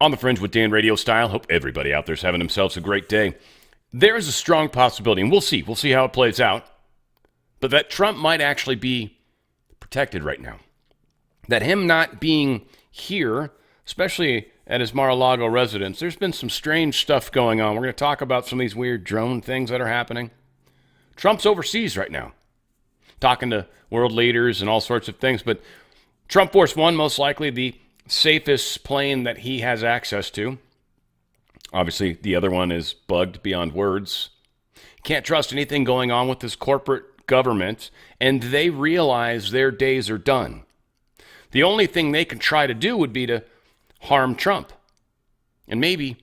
On the Fringe with Dan Radio Style. Hope everybody out there's having themselves a great day. There is a strong possibility, and we'll see how it plays out, but that Trump might actually be protected right now. That him not being here, especially at his Mar-a-Lago residence, there's been some strange stuff going on. We're going to talk about some of these weird drone things that are happening. Trump's overseas right now, talking to world leaders and all sorts of things, but Trump Force One, most likely the safest plane that he has access to. Obviously, the other one is bugged beyond words. Can't trust anything going on with this corporate government, and they realize their days are done. The only thing they can try to do would be to harm Trump. And maybe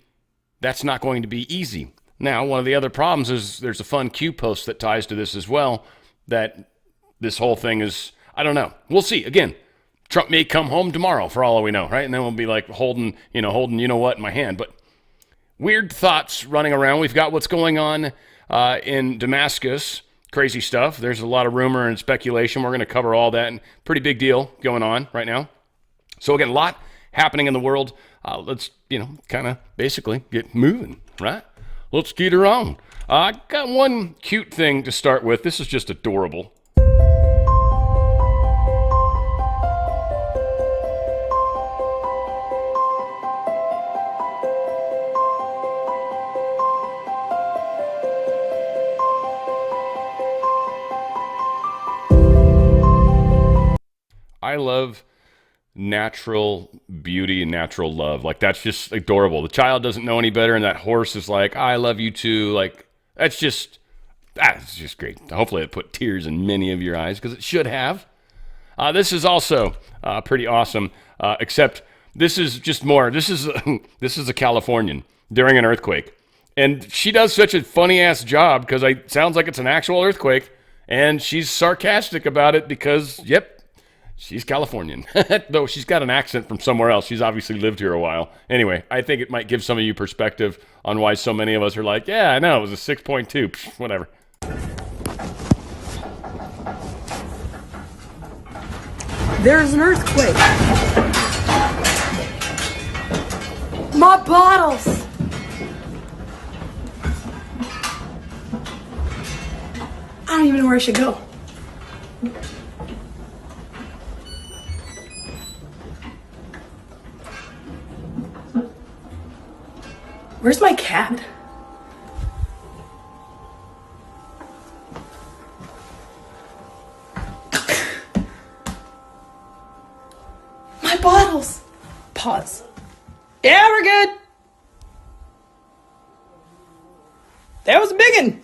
that's not going to be easy. Now, one of the other problems is there's a fun Q post that ties to this as well, that this whole thing is, I don't know. We'll see. Again, Trump may come home tomorrow for all we know, right? And then we'll be like holding you know what in my hand. But weird thoughts running around. We've got what's going on in Damascus. Crazy stuff. There's a lot of rumor and speculation. We're going to cover all that. And pretty big deal going on right now. So again, a lot happening in the world. Let's, kind of basically get moving, right? Let's get her on. I got one cute thing to start with. This is just adorable. I love natural beauty and natural love. Like, that's just adorable. The child doesn't know any better, and that horse is like, I love you too. Like, it's just great. Hopefully it put tears in many of your eyes, because it should have. This is also pretty awesome, except this is just more. This is a Californian during an earthquake. And she does such a funny-ass job, because it sounds like it's an actual earthquake, and she's sarcastic about it because, yep, she's Californian, though she's got an accent from somewhere else. She's obviously lived here a while. Anyway, I think it might give some of you perspective on why so many of us are like, yeah, I know, it was a 6.2, whatever. There's an earthquake. My bottles. I don't even know where I should go. Where's my cat? My bottles. Pause. Yeah, we're good. That was a big one.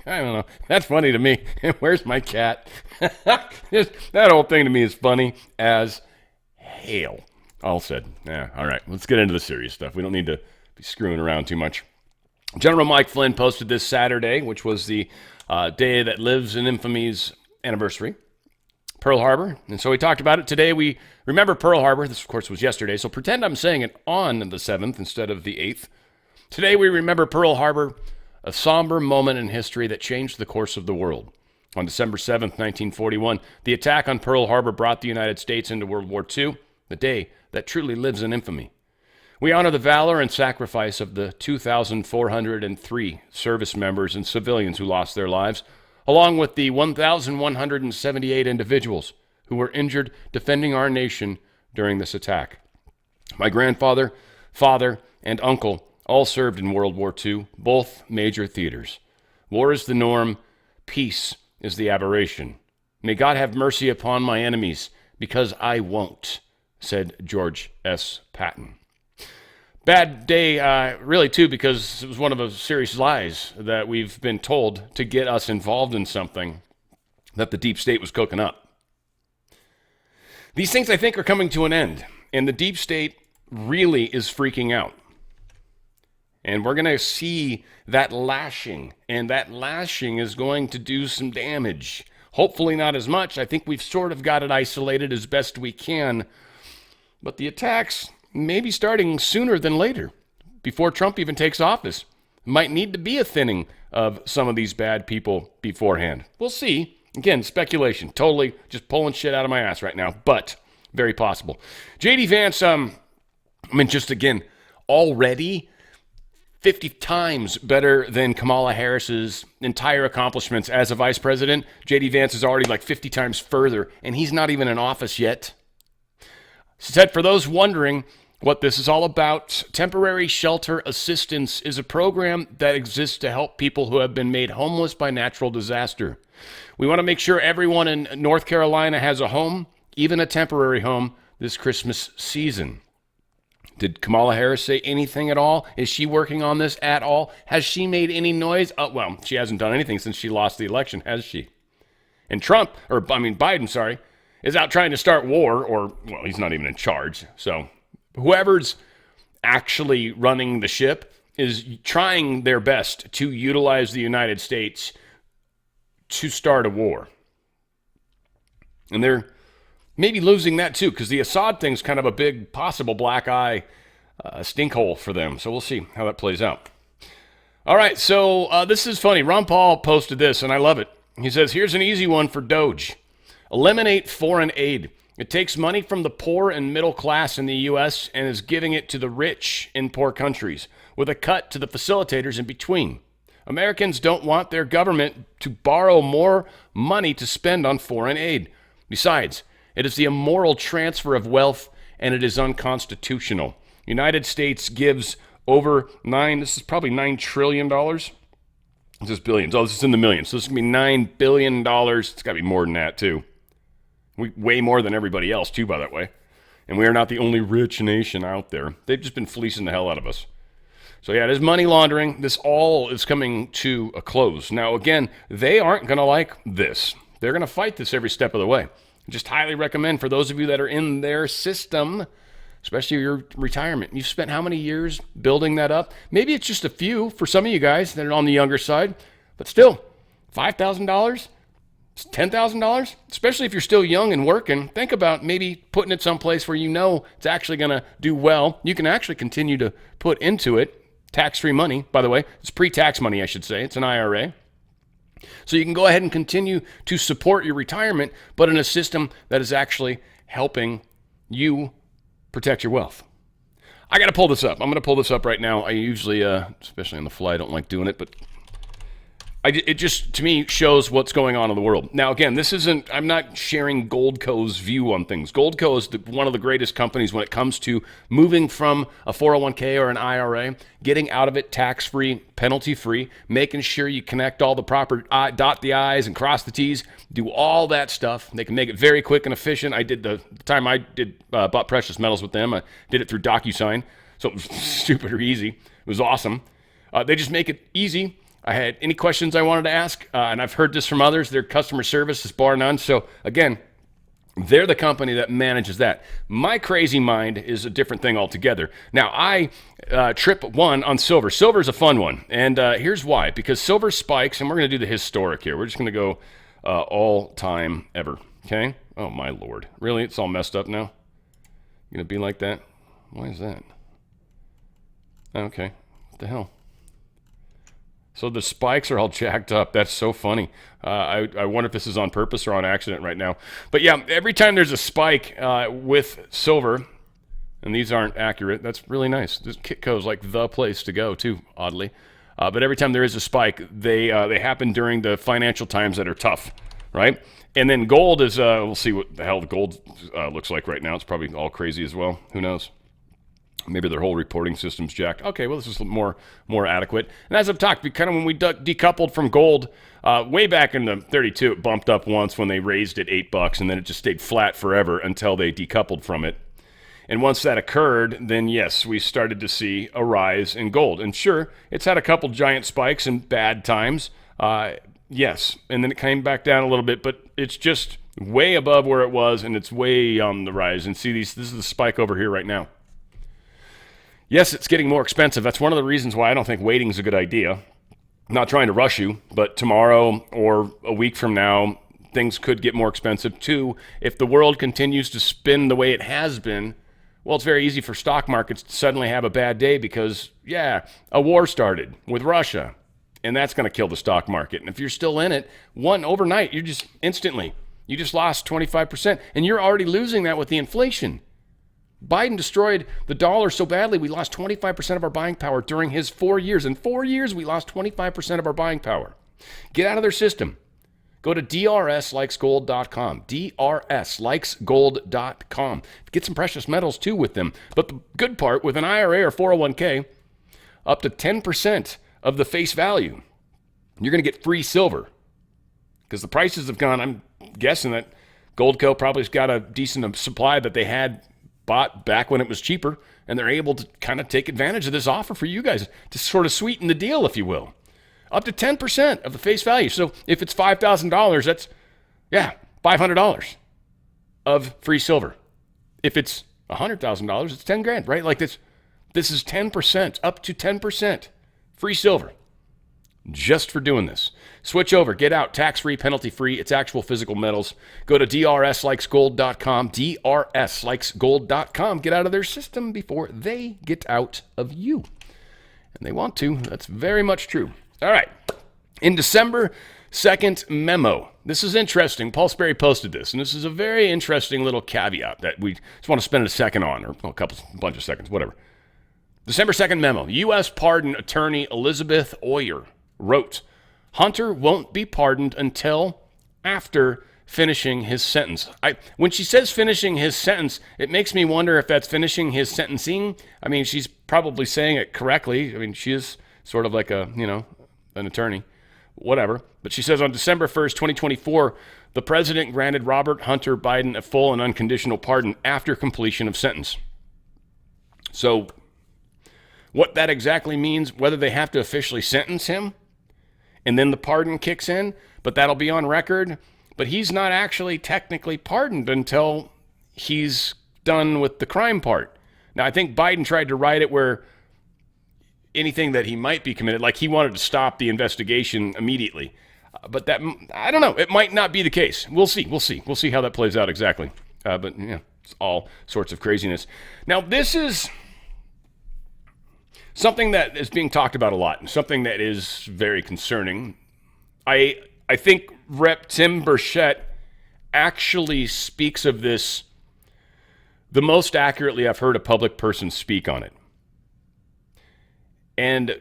I don't know. That's funny to me. Where's my cat? That whole thing to me is funny as hell. All said. Yeah, all right. Let's get into the serious stuff. We don't need to be screwing around too much. General Mike Flynn posted this Saturday, which was the day that lives in infamy's anniversary, Pearl Harbor. And so we talked about it. Today we remember Pearl Harbor. This, of course, was yesterday. So pretend I'm saying it on the 7th instead of the 8th. Today we remember Pearl Harbor, a somber moment in history that changed the course of the world. On December 7th, 1941, the attack on Pearl Harbor brought the United States into World War II, the day that truly lives in infamy. We honor the valor and sacrifice of the 2,403 service members and civilians who lost their lives, along with the 1,178 individuals who were injured defending our nation during this attack. My grandfather, father, and uncle all served in World War II, both major theaters. War is the norm. Peace is the aberration. May God have mercy upon my enemies, because I won't, said George S. Patton. Bad day, really, too, because it was one of a series of lies that we've been told to get us involved in something that the deep state was cooking up. These things, I think, are coming to an end, and the deep state really is freaking out. And we're going to see that lashing, and that lashing is going to do some damage. Hopefully not as much. I think we've sort of got it isolated as best we can. But the attacks may be starting sooner than later, before Trump even takes office. Might need to be a thinning of some of these bad people beforehand. We'll see. Again, speculation. Totally just pulling shit out of my ass right now, but very possible. J.D. Vance I mean, just again, already 50 times better than Kamala Harris's entire accomplishments as a vice president. J.D. Vance is already like 50 times further, and he's not even in office yet. She said, for those wondering what this is all about, Temporary Shelter Assistance is a program that exists to help people who have been made homeless by natural disaster. We want to make sure everyone in North Carolina has a home, even a temporary home, this Christmas season. Did Kamala Harris say anything at all? Is she working on this at all? Has she made any noise? Well, she hasn't done anything since she lost the election, has she? And Biden, is out trying to start war, or, well, he's not even in charge. So whoever's actually running the ship is trying their best to utilize the United States to start a war. And they're maybe losing that too, because the Assad thing's kind of a big possible black eye stink hole for them. So we'll see how that plays out. All right, so this is funny. Ron Paul posted this, and I love it. He says, here's an easy one for Doge. Eliminate foreign aid. It takes money from the poor and middle class in the U.S. and is giving it to the rich in poor countries, with a cut to the facilitators in between. Americans don't want their government to borrow more money to spend on foreign aid. Besides, it is the immoral transfer of wealth, and it is unconstitutional. United States gives over this is probably $9 trillion. This is billions. This is in the millions. So this is going to be $9 billion. It's got to be more than that, too. Way more than everybody else, too, by that way. And we are not the only rich nation out there. They've just been fleecing the hell out of us. So yeah, it is money laundering. This all is coming to a close. Now, again, they aren't going to like this. They're going to fight this every step of the way. Just highly recommend for those of you that are in their system, especially your retirement. You've spent how many years building that up? Maybe it's just a few for some of you guys that are on the younger side, but still, $5,000? $10,000, especially if you're still young and working. Think about maybe putting it someplace where you know it's actually going to do well. You can actually continue to put into it tax-free money, by the way. It's pre-tax money, I should say. It's an IRA. So you can go ahead and continue to support your retirement, but in a system that is actually helping you protect your wealth. I got to pull this up. I'm going to pull this up right now. I usually, especially on the fly, I don't like doing it, but it just, to me, shows what's going on in the world. Now, again, I'm not sharing Goldco's view on things. Goldco is one of the greatest companies when it comes to moving from a 401k or an IRA, getting out of it tax-free, penalty-free, making sure you connect all the proper, dot the I's and cross the T's, do all that stuff. They can make it very quick and efficient. I did the time I bought precious metals with them, I did it through DocuSign, so it was super easy. It was awesome. They just make it easy. I had any questions I wanted to ask, and I've heard this from others. Their customer service is bar none. So, again, they're the company that manages that. My crazy mind is a different thing altogether. Now, I trip one on silver. Silver's a fun one, and here's why. Because silver spikes, and we're going to do the historic here. We're just going to go all time ever, okay? Oh, my Lord. Really? It's all messed up now? Going to be like that? Why is that? Okay. What the hell? So the spikes are all jacked up. That's so funny. I wonder if this is on purpose or on accident right now. But yeah, every time there's a spike with silver, and these aren't accurate, that's really nice. This Kitco is like the place to go too, oddly. But every time there is a spike, they happen during the financial times that are tough, right? And then gold is, we'll see what the hell the gold looks like right now. It's probably all crazy as well. Who knows? Maybe their whole reporting system's jacked. Okay, well, this is more adequate. And as I've talked, when we decoupled from gold, way back in the 32, it bumped up once when they raised it $8, and then it just stayed flat forever until they decoupled from it. And once that occurred, then yes, we started to see a rise in gold. And sure, it's had a couple giant spikes in bad times, yes. And then it came back down a little bit, but it's just way above where it was, and it's way on the rise. And see, this is the spike over here right now. Yes, it's getting more expensive. That's one of the reasons why I don't think waiting is a good idea. I'm not trying to rush you, but tomorrow or a week from now, things could get more expensive too. If the world continues to spin the way it has been, well, it's very easy for stock markets to suddenly have a bad day because, yeah, a war started with Russia, and that's going to kill the stock market. And if you're still in it, overnight, you just lost 25%, and you're already losing that with the inflation. Biden destroyed the dollar so badly we lost 25% of our buying power during his 4 years. In 4 years, we lost 25% of our buying power. Get out of their system. Go to drslikesgold.com, drslikesgold.com. Get some precious metals, too, with them. But the good part, with an IRA or 401k, up to 10% of the face value, you're going to get free silver. Because the prices have gone, I'm guessing that Goldco probably has got a decent supply that they had bought back when it was cheaper, and they're able to kind of take advantage of this offer for you guys to sort of sweeten the deal, if you will. Up to 10% of the face value. So if it's $5,000, that's, $500 of free silver. If it's $100,000, it's 10 grand, right? Like this is 10%, up to 10% free silver just for doing this. Switch over, get out, tax-free, penalty-free. It's actual physical metals. Go to drslikesgold.com, drslikesgold.com. Get out of their system before they get out of you. And they want to. That's very much true. All right. In December 2nd memo. This is interesting. Paul Sperry posted this, and this is a very interesting little caveat that we just want to spend a second on, or a bunch of seconds, whatever. December 2nd memo. U.S. pardon attorney Elizabeth Oyer wrote, Hunter won't be pardoned until after finishing his sentence. When she says finishing his sentence, it makes me wonder if that's finishing his sentencing. I mean, she's probably saying it correctly. I mean, she is sort of like an attorney, whatever. But she says on December 1st, 2024, the president granted Robert Hunter Biden a full and unconditional pardon after completion of sentence. So what that exactly means, whether they have to officially sentence him and then the pardon kicks in, but that'll be on record. But he's not actually technically pardoned until he's done with the crime part. Now, I think Biden tried to write it where anything that he might be committed, like he wanted to stop the investigation immediately. But that, I don't know, it might not be the case. We'll see. We'll see how that plays out exactly. But it's all sorts of craziness. Now, this is something that is being talked about a lot, and something that is very concerning. I think Rep. Tim Burchett actually speaks of this the most accurately I've heard a public person speak on it. And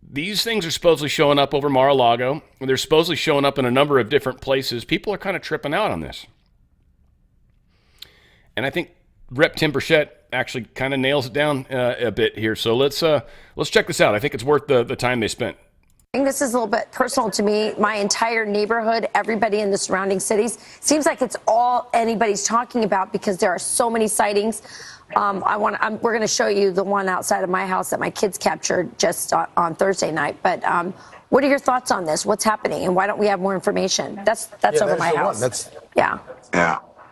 these things are supposedly showing up over Mar-a-Lago. They're supposedly showing up in a number of different places. People are kind of tripping out on this. And I think Rep. Tim Burchett actually kind of nails it down a bit here. So let's check this out. I think it's worth the time they spent. This is a little bit personal to me. My entire neighborhood, everybody in the surrounding cities, seems like it's all anybody's talking about because there are so many sightings. We're going to show you the one outside of my house that my kids captured just on Thursday night. But what are your thoughts on this? What's happening, and why don't we have more information? That's over my house. Yeah.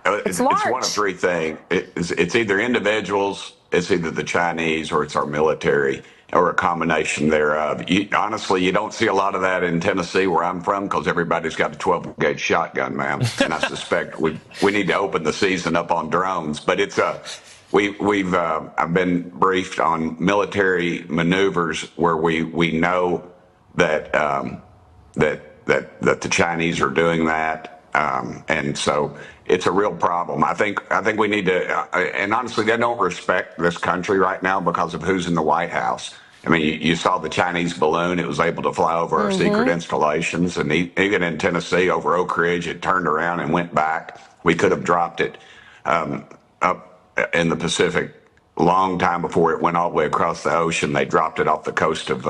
It's one of three things. It's either individuals, it's either the Chinese, or it's our military, or a combination thereof. Honestly, you don't see a lot of that in Tennessee, where I'm from, because everybody's got a 12-gauge shotgun, man. And I suspect we need to open the season up on drones. But it's I've been briefed on military maneuvers where we know that the Chinese are doing that. And so it's a real problem. I think we need to, and honestly, they don't respect this country right now because of who's in the White House. I mean, you saw the Chinese balloon. It was able to fly over our secret installations. And even in Tennessee, over Oak Ridge, it turned around and went back. We could have dropped it up in the Pacific a long time before it went all the way across the ocean. They dropped it off the coast of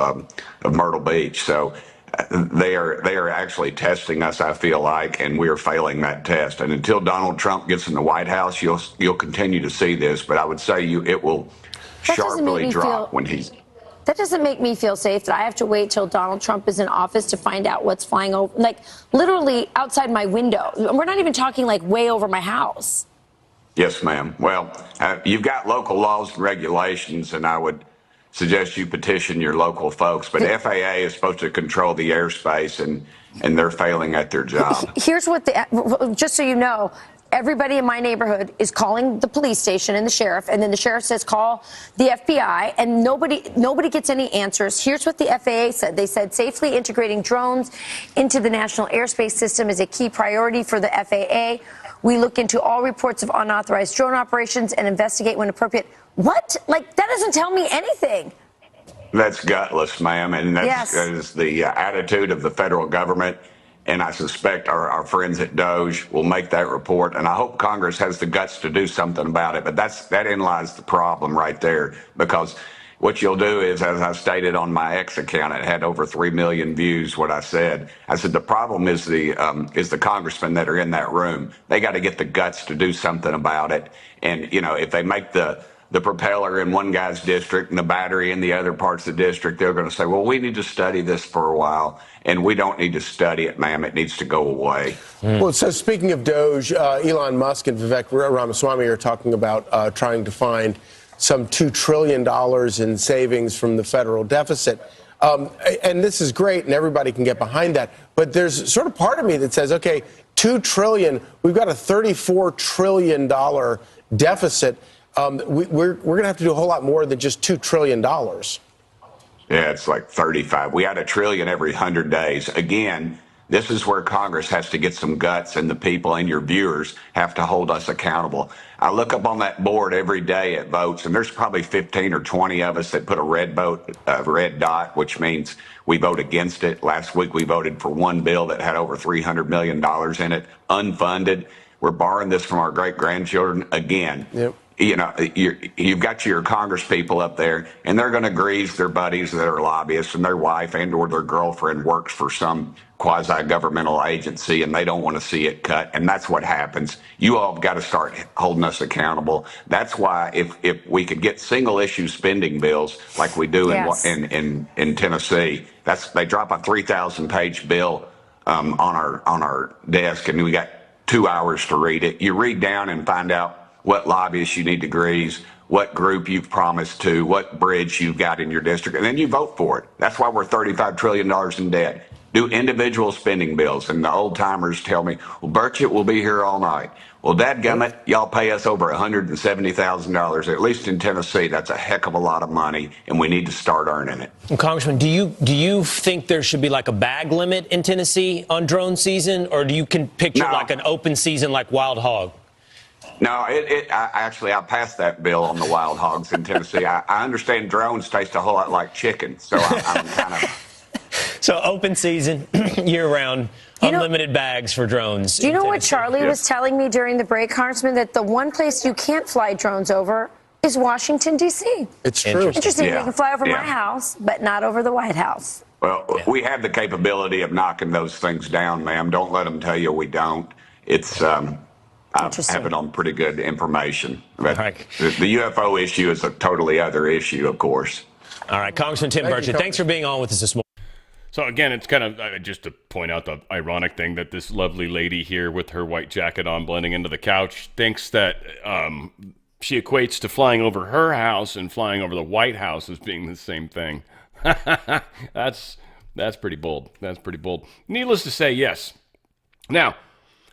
Myrtle Beach. So they are actually testing us, I feel like, and we are failing that test. And until Donald Trump gets in the White House, you'll continue to see this. But I would say it will sharply drop when he's. That doesn't make me feel safe that I have to wait till Donald Trump is in office to find out what's flying over, like literally outside my window. We're not even talking like way over my house. Yes, ma'am. Well, you've got local laws and regulations, and I would suggest you petition your local folks. But FAA is supposed to control the airspace, and they're failing at their job. Here's what just so you know, everybody in my neighborhood is calling the police station and the sheriff, and then the sheriff says call the FBI, and nobody gets any answers. Here's what the FAA said. They said safely integrating drones into the national airspace system is a key priority for the FAA. We look into all reports of unauthorized drone operations and investigate when appropriate. What? Like, that doesn't tell me anything. That's gutless, ma'am, and Yes. that is the attitude of the federal government. And I suspect our friends at Doge will make that report, and I hope Congress has the guts to do something about it. But that in lies the problem right there, because what you'll do is, as I stated on my X account, it had over 3 million views. What I said the problem is the congressmen that are in that room. They got to get the guts to do something about it. And if they make the propeller in one guy's district and the battery in the other parts of the district, they're going to say, well, we need to study this for a while. And we don't need to study it, ma'am. It needs to go away. Well, so speaking of Doge, Elon Musk and Vivek Ramaswamy are talking about trying to find some $2 trillion in savings from the federal deficit. And this is great, and everybody can get behind that. But there's sort of part of me that says, okay, $2 trillion, we've got a $34 trillion deficit. We're going to have to do a whole lot more than just $2 trillion. Yeah, it's like 35. We had $1 trillion every 100 days. Again, this is where Congress has to get some guts, and the people and your viewers have to hold us accountable. I look up on that board every day at votes, and there's probably 15 or 20 of us that put a red dot, which means we vote against it. Last week we voted for one bill that had over $300 million in it, unfunded. We're borrowing this from our great-grandchildren again. Yep. You've got your Congress people up there, and they're going to grease their buddies that are lobbyists, and their wife and or their girlfriend works for some quasi-governmental agency, and they don't want to see it cut. And that's what happens. You all have got to start holding us accountable. That's why if we could get single-issue spending bills like we do Yes. in Tennessee, they drop a 3,000-page bill on our desk, and we got 2 hours to read it. You read down and find out what lobbyists you need to grease, what group you've promised to, what bridge you've got in your district, and then you vote for it. That's why we're $35 trillion in debt. Do individual spending bills. And the old timers tell me, well, Burchett will be here all night. Well, dadgummit, y'all pay us over $170,000, at least in Tennessee. That's a heck of a lot of money, and we need to start earning it. And Congressman, do you think there should be like a bag limit in Tennessee on drone season, or do you can picture like an open season like Wild Hog? No, I passed that bill on the wild hogs in Tennessee. I understand drones taste a whole lot like chicken, so I'm kind of... So open season, year-round, unlimited bags for drones. Do you know what Charlie was telling me during the break, Congressman, that the one place you can't fly drones over is Washington, D.C.? It's true. Interesting. Yeah. They can fly over my Yeah. house, but not over the White House. Well, we have the capability of knocking those things down, ma'am. Don't let them tell you we don't. It's... I have it on pretty good information. But the UFO issue is a totally other issue, of course. All right, Congressman Tim Burchett, thanks for being on with us this morning. So again, it's kind of just to point out the ironic thing that this lovely lady here with her white jacket on blending into the couch thinks that she equates to flying over her house and flying over the White House as being the same thing. That's pretty bold. That's pretty bold. Needless to say, yes. Now,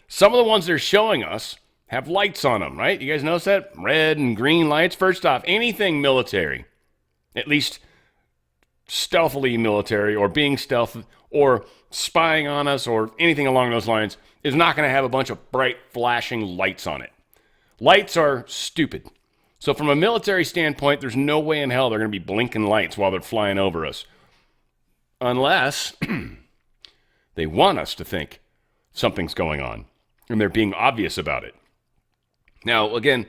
some of the ones they're showing us have lights on them, right? You guys notice that? Red and green lights. First off, anything military, at least stealthily military or being stealth or spying on us or anything along those lines, is not going to have a bunch of bright flashing lights on it. Lights are stupid. So from a military standpoint, there's no way in hell they're going to be blinking lights while they're flying over us. Unless they want us to think something's going on. And they're being obvious about it. Now, again,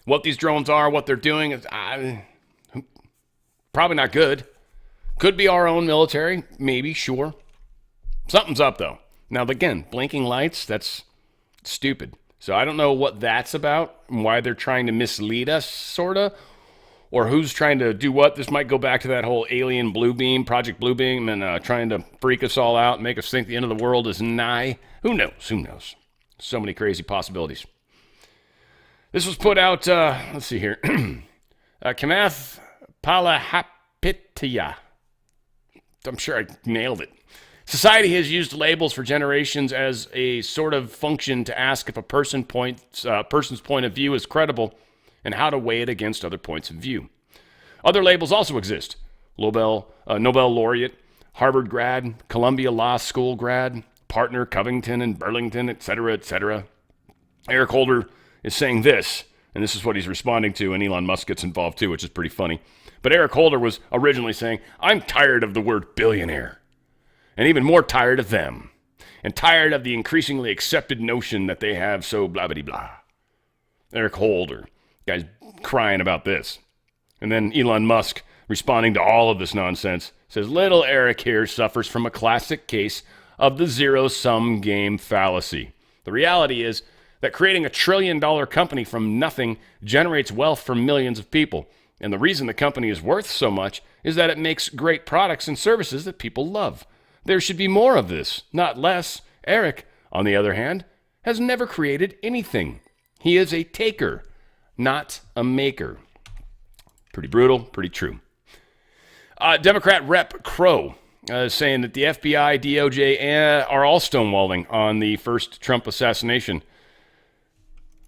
what these drones are, what they're doing, is probably not good. Could be our own military, maybe, sure. Something's up, though. Now, again, blinking lights, that's stupid. So I don't know what that's about and why they're trying to mislead us, sort of, or who's trying to do what. This might go back to that whole alien blue beam, Project Blue Beam, and trying to freak us all out and make us think the end of the world is nigh. Who knows? Who knows? So many crazy possibilities. This was put out, let's see here. Kamath Palahapitiya. I'm sure I nailed it. Society has used labels for generations as a sort of function to ask if a person's point of view is credible and how to weigh it against other points of view. Other labels also exist. Nobel laureate, Harvard grad, Columbia Law School grad, partner Covington and Burlington, etc., etc. Eric Holder is saying this, and this is what he's responding to, and Elon Musk gets involved too, which is pretty funny. But Eric Holder was originally saying, I'm tired of the word billionaire, and even more tired of them, and tired of the increasingly accepted notion that they have so blah, blah, blah. Eric Holder, guy's crying about this. And then Elon Musk, responding to all of this nonsense, says, little Eric here suffers from a classic case of the zero-sum game fallacy. The reality is that creating a trillion-dollar company from nothing generates wealth for millions of people. And the reason the company is worth so much is that it makes great products and services that people love. There should be more of this, not less. Eric, on the other hand, has never created anything. He is a taker, not a maker. Pretty brutal, pretty true. Democrat Rep. Crow saying that the FBI, DOJ are all stonewalling on the first Trump assassination.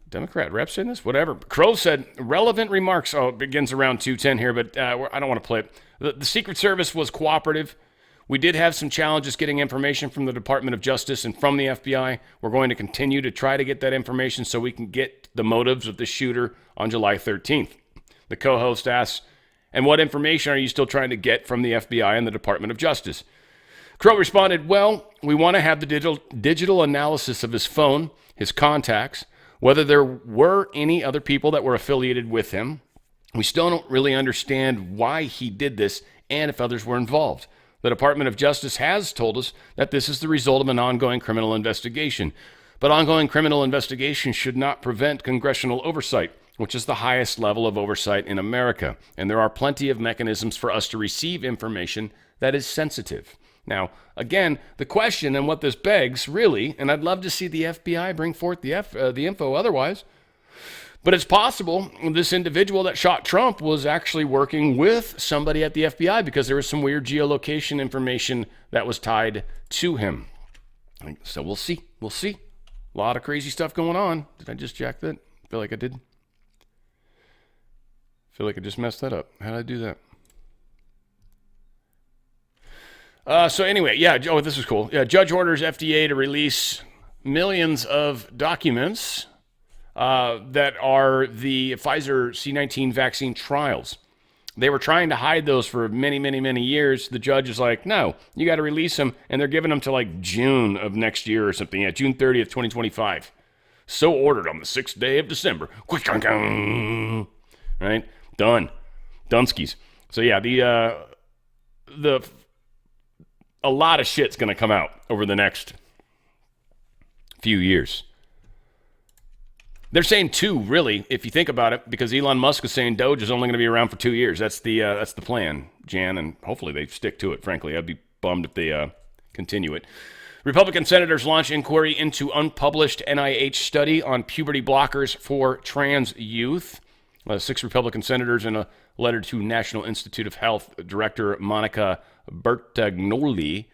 Democrat rep saying this? Whatever. Crow said relevant remarks. Oh, it begins around 2:10 here, but I don't want to play it. The Secret Service was cooperative. We did have some challenges getting information from the Department of Justice and from the FBI. We're going to continue to try to get that information so we can get the motives of the shooter on July 13th. The co-host asks, and what information are you still trying to get from the FBI and the Department of Justice? Crow responded, well, we want to have the digital analysis of his phone, his contacts, whether there were any other people that were affiliated with him. We still don't really understand why he did this and if others were involved. The Department of Justice has told us that this is the result of an ongoing criminal investigation. But ongoing criminal investigation should not prevent congressional oversight, which is the highest level of oversight in America. And there are plenty of mechanisms for us to receive information that is sensitive. Now, again, the question and what this begs, really, and I'd love to see the FBI bring forth the info otherwise, but it's possible this individual that shot Trump was actually working with somebody at the FBI because there was some weird geolocation information that was tied to him. So we'll see. We'll see. A lot of crazy stuff going on. Did I just jack that? I feel like I did. I feel like I just messed that up. How did I do that? So anyway, yeah. Oh, this is cool. Yeah, judge orders FDA to release millions of documents that are the Pfizer C19 vaccine trials. They were trying to hide those for many, many, many years. The judge is like, no, you got to release them. And they're giving them to like June of next year or something. Yeah, June 30th, 2025. So ordered on the 6th day of December. Right? Done. Dunskies. So yeah, a lot of shit's going to come out over the next few years. They're saying 2, really, if you think about it, because Elon Musk is saying Doge is only going to be around for 2 years. That's the plan, Jan, and hopefully they stick to it, frankly. I'd be bummed if they continue it. Republican senators launch inquiry into unpublished NIH study on puberty blockers for trans youth. 6 Republican senators in a letter to National Institute of Health Director Monica Bertagnoli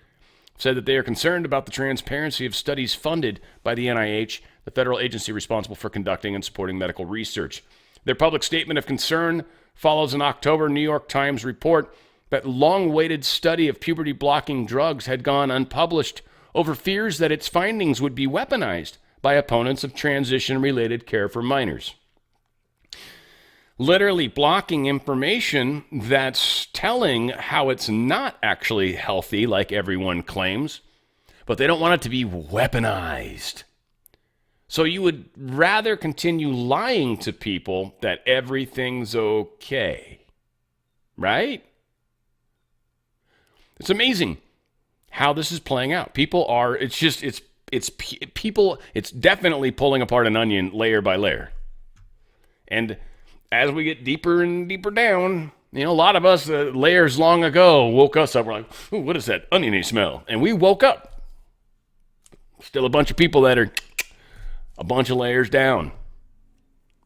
said that they are concerned about the transparency of studies funded by the NIH, the federal agency responsible for conducting and supporting medical research. Their public statement of concern follows an October New York Times report that long-awaited study of puberty-blocking drugs had gone unpublished over fears that its findings would be weaponized by opponents of transition-related care for minors. Literally blocking information that's telling how it's not actually healthy like everyone claims, but they don't want it to be weaponized. So you would rather continue lying to people that everything's okay, right? It's amazing how this is playing out. People are, it's definitely pulling apart an onion layer by layer. And as we get deeper and deeper down, a lot of us layers long ago woke us up. We're like, ooh, what is that oniony smell? And we woke up. Still a bunch of people that are a bunch of layers down.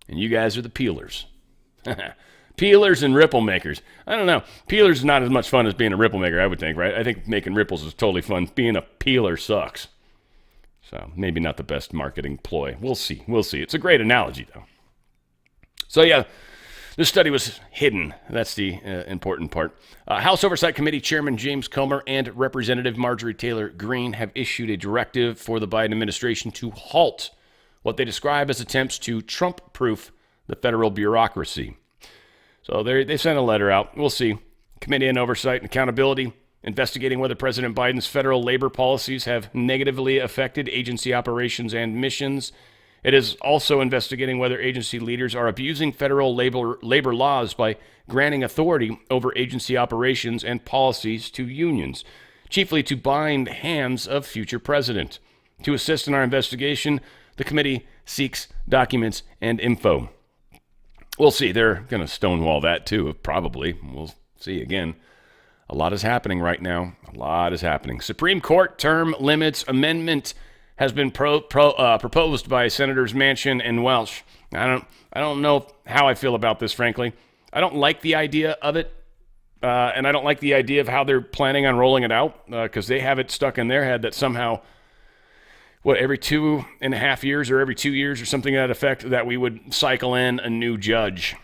And you guys are the peelers. Peelers and ripple makers. I don't know. Peelers is not as much fun as being a ripple maker, I would think, right? I think making ripples is totally fun. Being a peeler sucks. So maybe not the best marketing ploy. We'll see. It's a great analogy, though. So yeah, this study was hidden. That's the important part. House Oversight Committee Chairman James Comer and Representative Marjorie Taylor Greene have issued a directive for the Biden administration to halt what they describe as attempts to Trump-proof the federal bureaucracy. So they sent a letter out. We'll see. Committee on Oversight and Accountability investigating whether President Biden's federal labor policies have negatively affected agency operations and missions. It is also investigating whether agency leaders are abusing federal labor laws by granting authority over agency operations and policies to unions, chiefly to bind hands of future president. To assist in our investigation, the committee seeks documents and info. We'll see. They're going to stonewall that too, probably. We'll see again. A lot is happening right now. A lot is happening. Supreme Court term limits amendment has been proposed by Senators Manchin and Welch. I don't know how I feel about this, frankly. I don't like the idea of it, and I don't like the idea of how they're planning on rolling it out, because they have it stuck in their head that somehow, every 2.5 years or every 2 years or something to that effect, that we would cycle in a new judge.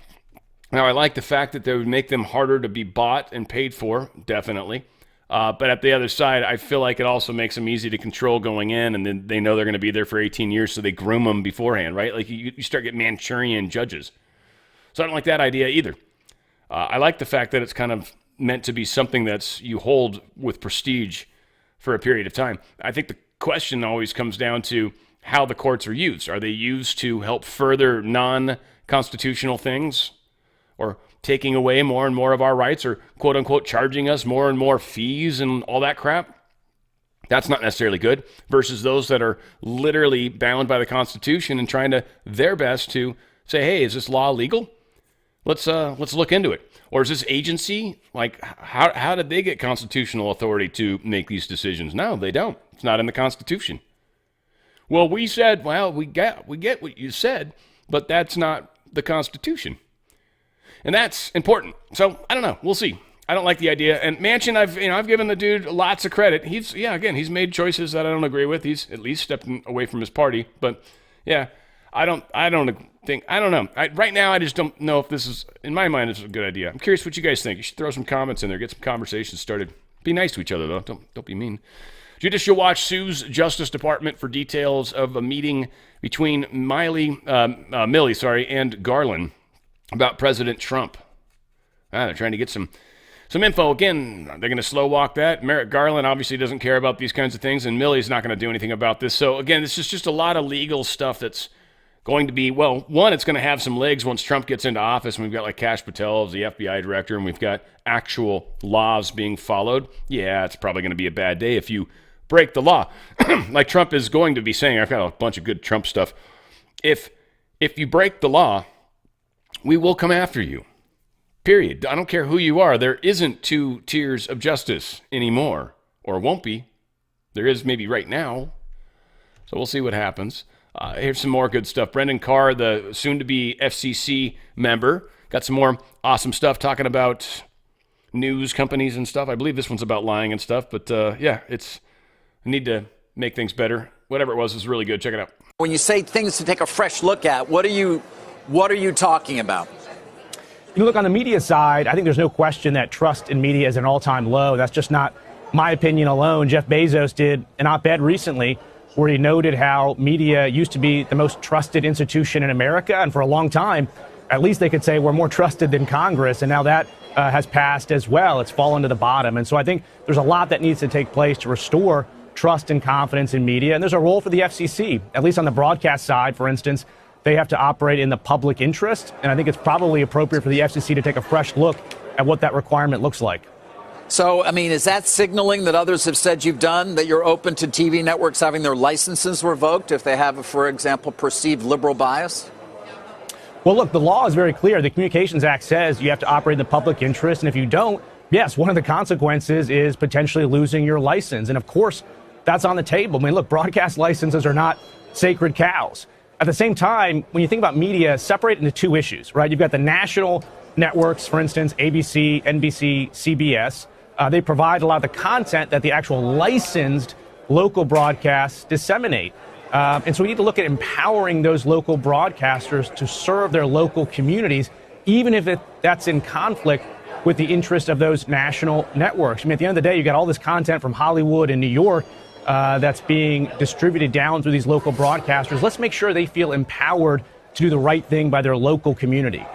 Now, I like the fact that they would make them harder to be bought and paid for, definitely. But at the other side, I feel like it also makes them easy to control going in, and then they know they're going to be there for 18 years, so they groom them beforehand, right? Like you start getting Manchurian judges. So I don't like that idea either. I like the fact that it's kind of meant to be something that's you hold with prestige for a period of time. I think the question always comes down to how the courts are used. Are they used to help further non-constitutional things, or taking away more and more of our rights, or quote unquote charging us more and more fees and all that crap? That's not necessarily good, versus those that are literally bound by the Constitution and trying to their best to say, hey, is this law legal? Let's look into it. Or is this agency, like, how did they get constitutional authority to make these decisions? No, they don't. It's not in the Constitution. Well, we get what you said, but that's not the Constitution. And that's important. So I don't know. We'll see. I don't like the idea. And Manchin, I've given the dude lots of credit. He's made choices that I don't agree with. He's at least stepping away from his party. But yeah, I don't know. Right now, I just don't know if this is, in my mind, it's a good idea. I'm curious what you guys think. You should throw some comments in there, get some conversations started. Be nice to each other, though. Don't be mean. Judicial Watch sues Justice Department for details of a meeting between Milley and Garland about President Trump. They're trying to get some info. Again, they're going to slow walk that. Merrick Garland obviously doesn't care about these kinds of things, and Milley's not going to do anything about this. So again, this is just a lot of legal stuff that's going to be, one, it's going to have some legs once Trump gets into office, and we've got like Kash Patel as the FBI director, and we've got actual laws being followed. Yeah, it's probably going to be a bad day if you break the law. Like Trump is going to be saying, I've got a bunch of good Trump stuff. If you break the law, we will come after you. Period. I don't care who you are. There isn't two tiers of justice anymore, or won't be. There is maybe right now. So we'll see what happens. Here's some more good stuff. Brendan Carr, the soon-to-be FCC member, got some more awesome stuff talking about news companies and stuff. I believe this one's about lying and stuff. But it's need to make things better. Whatever it was really good. Check it out. When you say things to take a fresh look at, what are you talking about? You look on the media side, I think there's no question that trust in media is an all-time low. That's just not my opinion alone. Jeff Bezos did an op-ed recently where he noted how media used to be the most trusted institution in America. And for a long time, at least they could say we're more trusted than Congress. And now that has passed as well. It's fallen to the bottom. And so I think there's a lot that needs to take place to restore trust and confidence in media. And there's a role for the FCC, at least on the broadcast side, for instance. They have to operate in the public interest, and I think it's probably appropriate for the FCC to take a fresh look at what that requirement looks like. So, I mean, is that signaling that others have said you've done, that you're open to TV networks having their licenses revoked if they have, for example, perceived liberal bias? Well, look, the law is very clear. The Communications Act says you have to operate in the public interest, and if you don't, yes, one of the consequences is potentially losing your license. And of course, that's on the table. I mean, look, broadcast licenses are not sacred cows. At the same time, when you think about media, separate into two issues, right? You've got the national networks, for instance, ABC, NBC, CBS. They provide a lot of the content that the actual licensed local broadcasts disseminate. And so we need to look at empowering those local broadcasters to serve their local communities, even if that's in conflict with the interest of those national networks. I mean, at the end of the day, you got all this content from Hollywood and New York, that's being distributed down through these local broadcasters. Let's make sure they feel empowered to do the right thing by their local community.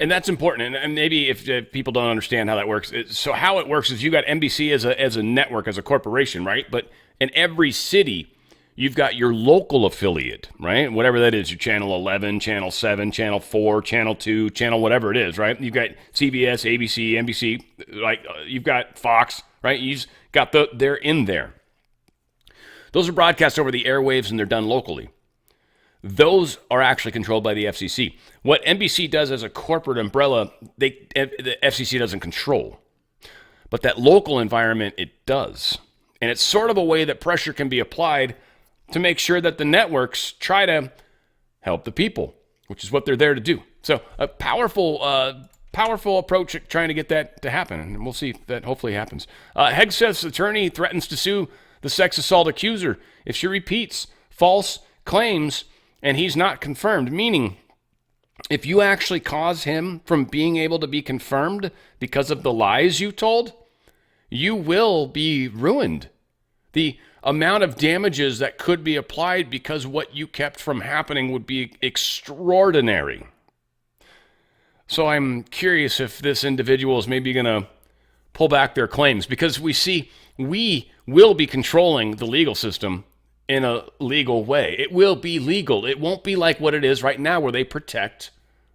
And that's important. And maybe if people don't understand how that works, so how it works is you got NBC as a network, as a corporation, right? But in every city, you've got your local affiliate, right? Whatever that is, your Channel 11, Channel 7, Channel 4, Channel 2, Channel whatever it is, right? You've got CBS, ABC, NBC, like you've got Fox, right? You've got they're in there. Those are broadcast over the airwaves and they're done locally. Those are actually controlled by the FCC. What NBC does as a corporate umbrella, the FCC doesn't control. But that local environment, it does. And it's sort of a way that pressure can be applied to make sure that the networks try to help the people, which is what they're there to do. So a powerful approach at trying to get that to happen. And we'll see if that hopefully happens. Hegseth's attorney threatens to sue the sex assault accuser if she repeats false claims and he's not confirmed, meaning if you actually cause him from being able to be confirmed because of the lies you told, you will be ruined. The amount of damages that could be applied because what you kept from happening would be extraordinary. So I'm curious if this individual is maybe going to pull back their claims, because we will be controlling the legal system in a legal way. It will be legal. It won't be like what it is right now where they protect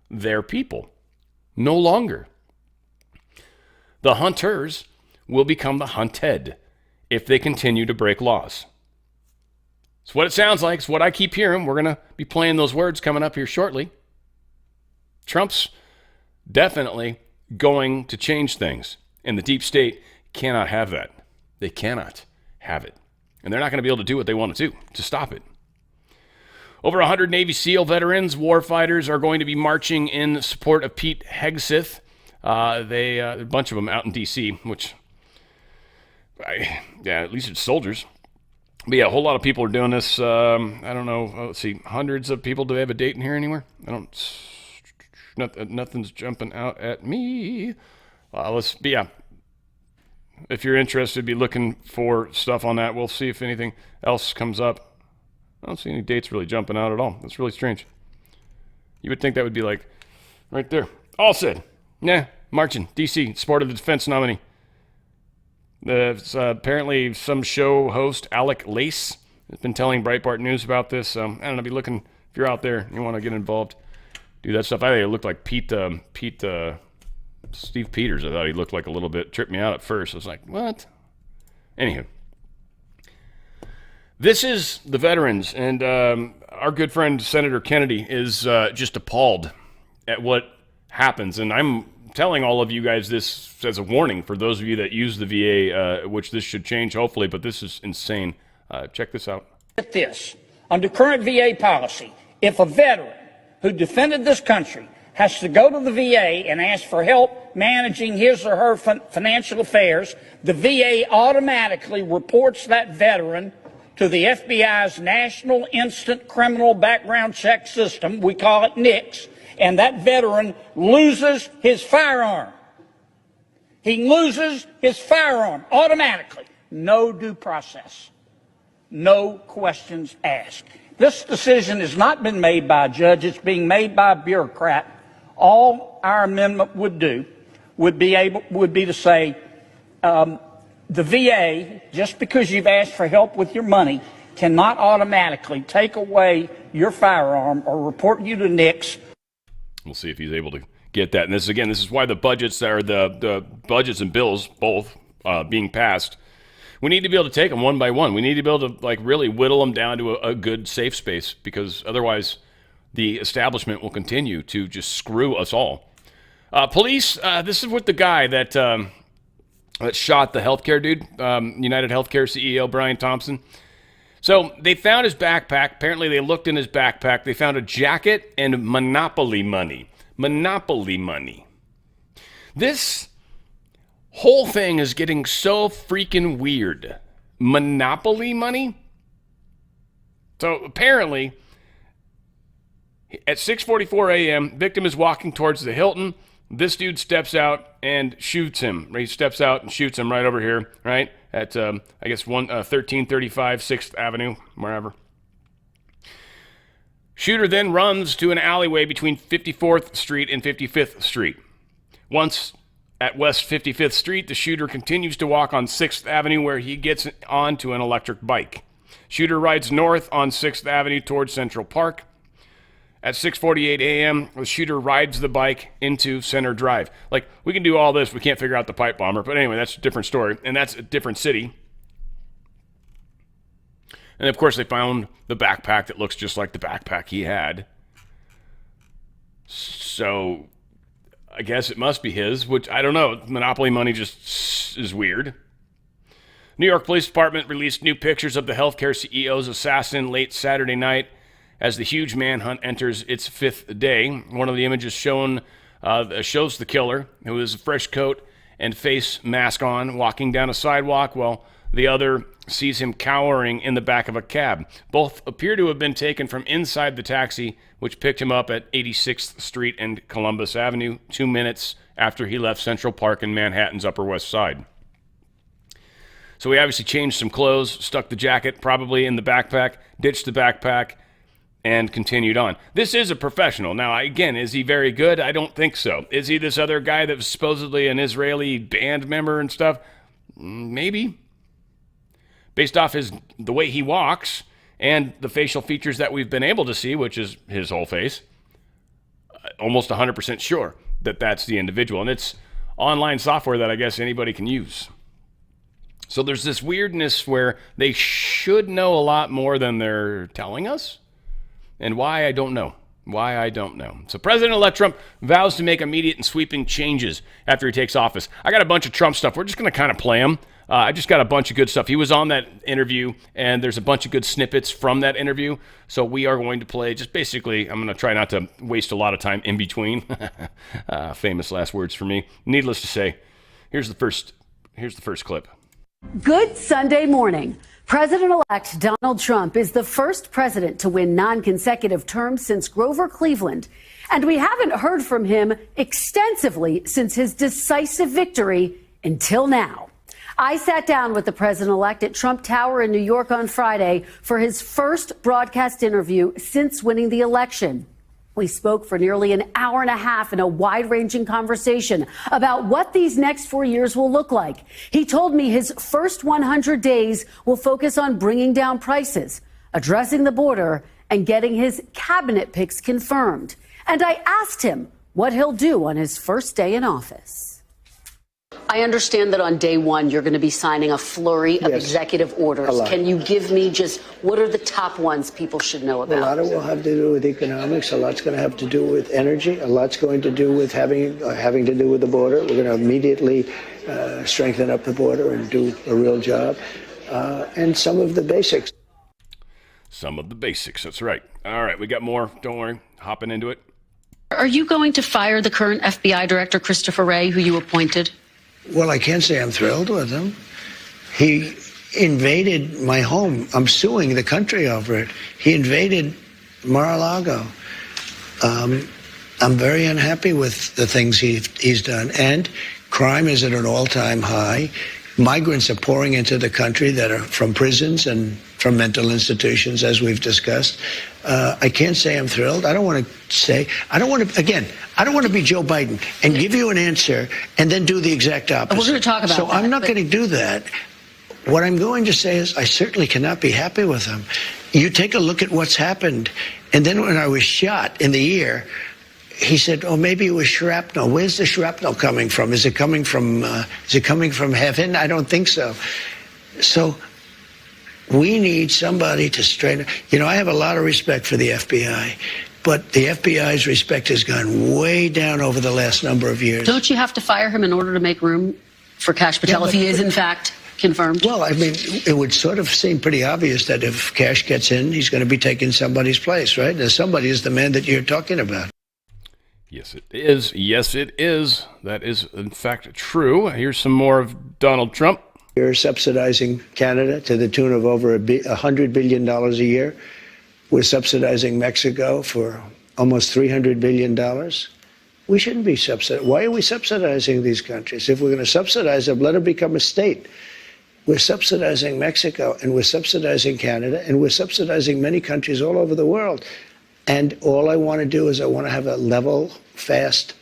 their people. No longer. The hunters will become the hunted if they continue to break laws. It's what it sounds like. It's what I keep hearing. We're going to be playing those words coming up here shortly. Trump's definitely going to change things, and the deep state cannot have that. They cannot have it. And they're not going to be able to do what they want to do to stop it. Over 100 Navy SEAL veterans, warfighters, are going to be marching in support of Pete Hegseth. A bunch of them out in D.C., which, at least it's soldiers. But yeah, a whole lot of people are doing this. I don't know. Let's see, hundreds of people. Do they have a date in here anywhere? Nothing's jumping out at me. If you're interested, be looking for stuff on that. We'll see if anything else comes up. I don't see any dates really jumping out at all. That's really strange. You would think that would be like right there. All said. Yeah, marching. D.C., support of the defense nominee. Apparently some show host, Alec Lace, has been telling Breitbart News about this. So, I don't know, be looking, if you're out there and you want to get involved, do that stuff. I think it looked like Steve Peters. I thought he looked like a little bit, tripped me out at first. I was like, what? Anywho. This is the veterans, and our good friend Senator Kennedy is just appalled at what happens. And I'm telling all of you guys this as a warning for those of you that use the VA, which this should change, hopefully, but this is insane. Check this out. Get this. Under current VA policy, if a veteran who defended this country has to go to the VA and ask for help managing his or her financial affairs, the VA automatically reports that veteran to the FBI's National Instant Criminal Background Check System, we call it NICS, and that veteran loses his firearm. He loses his firearm automatically. No due process. No questions asked. This decision has not been made by a judge. It's being made by a bureaucrat. All our amendment would do would be to say the VA, just because you've asked for help with your money, cannot automatically take away your firearm or report you to NICS. We'll see if he's able to get that. And this is why the budgets are the budgets and bills both being passed. We need to be able to take them one by one. We need to be able to really whittle them down to a good safe space, because otherwise the establishment will continue to just screw us all. Police, this is with the guy that shot the healthcare dude, United Healthcare CEO Brian Thompson. So they found his backpack. Apparently they looked in his backpack. They found a jacket and Monopoly money. Monopoly money. This whole thing is getting so freaking weird. Monopoly money? So apparently, at 6:44 a.m., victim is walking towards the Hilton. This dude steps out and shoots him. He steps out and shoots him right over here, right? at, I guess, 1335 6th Avenue, wherever. Shooter then runs to an alleyway between 54th Street and 55th Street. Once at West 55th Street, the shooter continues to walk on 6th Avenue where he gets onto an electric bike. Shooter rides north on 6th Avenue towards Central Park. At 6:48 a.m., the shooter rides the bike into Center Drive. Like, we can do all this. We can't figure out the pipe bomber. But anyway, that's a different story. And that's a different city. And, of course, they found the backpack that looks just like the backpack he had. So I guess it must be his, which I don't know. Monopoly money just is weird. New York Police Department released new pictures of the healthcare CEO's assassin late Saturday night as the huge manhunt enters its 5th day. One of the images shows the killer, who has a fresh coat and face mask on, walking down a sidewalk, while the other sees him cowering in the back of a cab. Both appear to have been taken from inside the taxi, which picked him up at 86th Street and Columbus Avenue 2 minutes after he left Central Park in Manhattan's Upper West Side. So he obviously changed some clothes, stuck the jacket probably in the backpack, ditched the backpack, and continued on. This is a professional. Now, again, is he very good? I don't think so. Is he this other guy that was supposedly an Israeli band member and stuff? Maybe. Based off the way he walks and the facial features that we've been able to see, which is his whole face, almost 100% sure that that's the individual. And it's online software that I guess anybody can use. So there's this weirdness where they should know a lot more than they're telling us. And why, I don't know. So President-elect Trump vows to make immediate and sweeping changes after he takes office. I got a bunch of Trump stuff. We're just going to kind of play them. I just got a bunch of good stuff. He was on that interview, and there's a bunch of good snippets from that interview. So we are going to play just basically, I'm going to try not to waste a lot of time in between. Famous last words for me. Needless to say, here's the first clip. Good Sunday morning. President-elect Donald Trump is the first president to win non-consecutive terms since Grover Cleveland. And we haven't heard from him extensively since his decisive victory until now. I sat down with the president-elect at Trump Tower in New York on Friday for his first broadcast interview since winning the election. We spoke for nearly an hour and a half in a wide-ranging conversation about what these next 4 years will look like. He told me his first 100 days will focus on bringing down prices, addressing the border, and getting his cabinet picks confirmed. And I asked him what he'll do on his first day in office. I understand that on day one, you're going to be signing a flurry of executive orders. Can you give me just what are the top ones people should know about? A lot of it will have to do with economics. A lot's going to have to do with energy. A lot's going to do with having to do with the border. We're going to immediately strengthen up the border and do a real job. And some of the basics. Some of the basics. That's right. All right. We got more. Don't worry. Hopping into it. Are you going to fire the current FBI director, Christopher Wray, who you appointed? Well, I can't say I'm thrilled with him. He invaded my home. I'm suing the country over it. He invaded Mar-a-Lago. I'm very unhappy with the things he's done. And crime is at an all-time high. Migrants are pouring into the country that are from prisons and from mental institutions, as we've discussed. I can't say I'm thrilled. I don't want to be Joe Biden and give you an answer and then do the exact opposite. We're going to talk about So I'm not going to do that. What I'm going to say is I certainly cannot be happy with him. You take a look at what's happened. And then when I was shot in the ear, he said, "Oh, maybe it was shrapnel." Where's the shrapnel coming from? Is it coming from heaven? I don't think so. So we need somebody to straighten. I have a lot of respect for the FBI, but the FBI's respect has gone way down over the last number of years. Don't you have to fire him in order to make room for Kash Patel if he is in fact confirmed? Well, I mean, it would sort of seem pretty obvious that if Kash gets in, he's going to be taking somebody's place, right? And somebody is the man that you're talking about. Yes, it is. Yes, it is. That is, in fact, true. Here's some more of Donald Trump. You're subsidizing Canada to the tune of over $100 billion a year. We're subsidizing Mexico for almost $300 billion. We shouldn't be subsidizing. Why are we subsidizing these countries? If we're going to subsidize them, let them become a state. We're subsidizing Mexico, and we're subsidizing Canada, and we're subsidizing many countries all over the world. And all I want to do is I want to have a level, fast,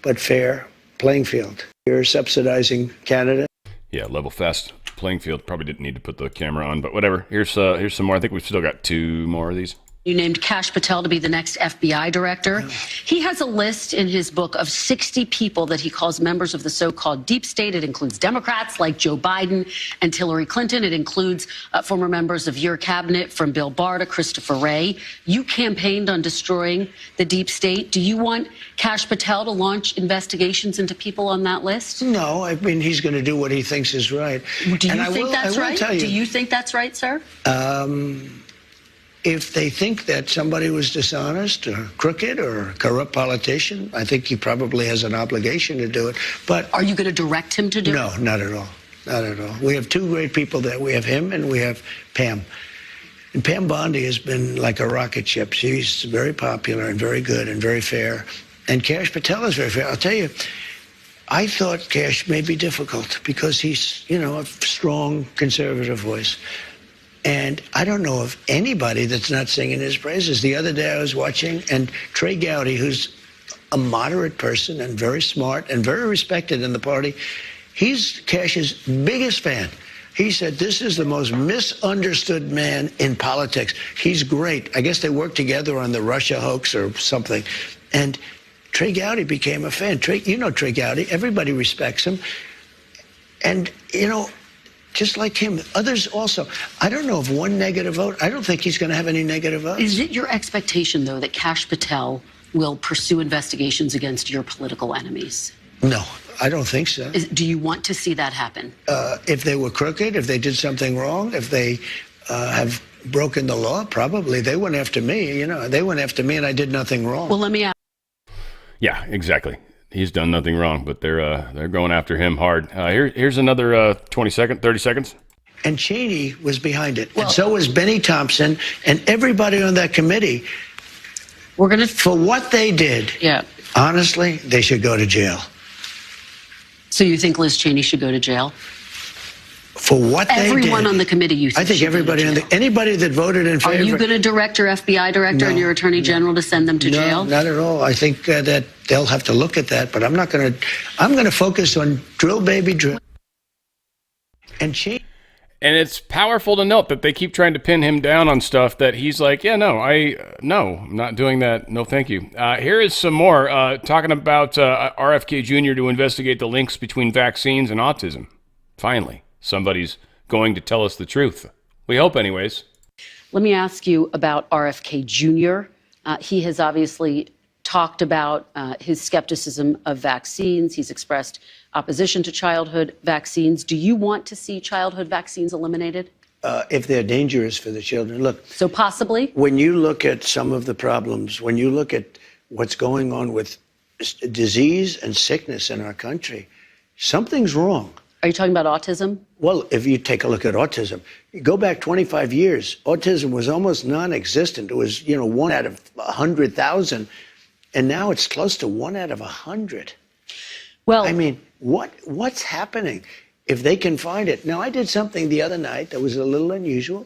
but fair playing field. You're subsidizing Canada. Yeah, level, fast playing field. Probably didn't need to put the camera on, but whatever. Here's some more. I think we've still got 2 more of these. You named Kash Patel to be the next FBI director. He has a list in his book of 60 people that he calls members of the so-called deep state. It includes Democrats like Joe Biden and Hillary Clinton. It includes former members of your cabinet, from Bill Barr to Christopher Wray. You campaigned on destroying the deep state. Do you want Kash Patel to launch investigations into people on that list? No, I mean, he's going to do what he thinks is right. Do you think that's right? Do you think that's right, sir? If they think that somebody was dishonest or crooked or a corrupt politician, I think he probably has an obligation to do it. But are you going to direct him to do it? No, not at all. Not at all. We have 2 great people there. We have him and we have Pam. And Pam Bondi has been like a rocket ship. She's very popular and very good and very fair. And Kash Patel is very fair. I'll tell you, I thought Kash may be difficult because he's, a strong conservative voice. And I don't know of anybody that's not singing his praises. The other day I was watching, and Trey Gowdy, who's a moderate person and very smart and very respected in the party, he's Kash's biggest fan. He said, this is the most misunderstood man in politics. He's great. I guess they worked together on the Russia hoax or something. And Trey Gowdy became a fan. Trey Gowdy. Everybody respects him. And, just like him, others also. I don't know of one negative vote. I don't think he's going to have any negative votes. Is it your expectation, though, that Kash Patel will pursue investigations against your political enemies? No, I don't think so. Do you want to see that happen? If they were crooked, if they did something wrong, if they have broken the law, probably. They went after me, They went after me and I did nothing wrong. Well, let me ask. Yeah, exactly. He's done nothing wrong, but they're going after him hard. Here's another 30 seconds. And Cheney was behind it, and so was Benny Thompson and everybody on that committee. For what they did. Yeah. Honestly, they should go to jail. So you think Liz Cheney should go to jail? For what they did. Everyone on the committee, you think? I think everybody anybody that voted in favor. Are you going to direct your FBI director and your attorney general to send them to jail? No, not at all. I think that they'll have to look at that, but I'm not going to. I'm going to focus on drill, baby, drill. And And it's powerful to note that they keep trying to pin him down on stuff that he's like, I'm not doing that. No, thank you. Here is some more talking about RFK Jr. to investigate the links between vaccines and autism. Finally. Somebody's going to tell us the truth. We hope, anyways. Let me ask you about RFK Jr. He has obviously talked about his skepticism of vaccines. He's expressed opposition to childhood vaccines. Do you want to see childhood vaccines eliminated? If they're dangerous for the children. Look. So possibly? When you look at some of the problems, when you look at what's going on with disease and sickness in our country, something's wrong. Are you talking about autism? Well, if you take a look at autism, you go back 25 years, autism was almost non-existent. It was, 1 out of 100,000. And now it's close to 1 out of 100. Well, I mean, what's happening? If they can find it. Now, I did something the other night that was a little unusual.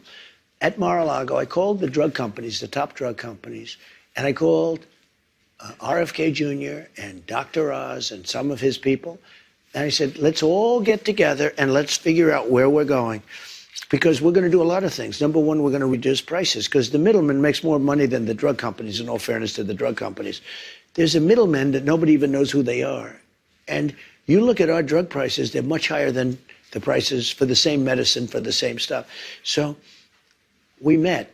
At Mar-a-Lago, I called the drug companies, the top drug companies, and I called RFK Jr. and Dr. Oz and some of his people. And I said, let's all get together and let's figure out where we're going. Because we're going to do a lot of things. Number one, we're going to reduce prices because the middleman makes more money than the drug companies, in all fairness to the drug companies. There's a middleman that nobody even knows who they are. And you look at our drug prices, they're much higher than the prices for the same medicine, for the same stuff. So we met,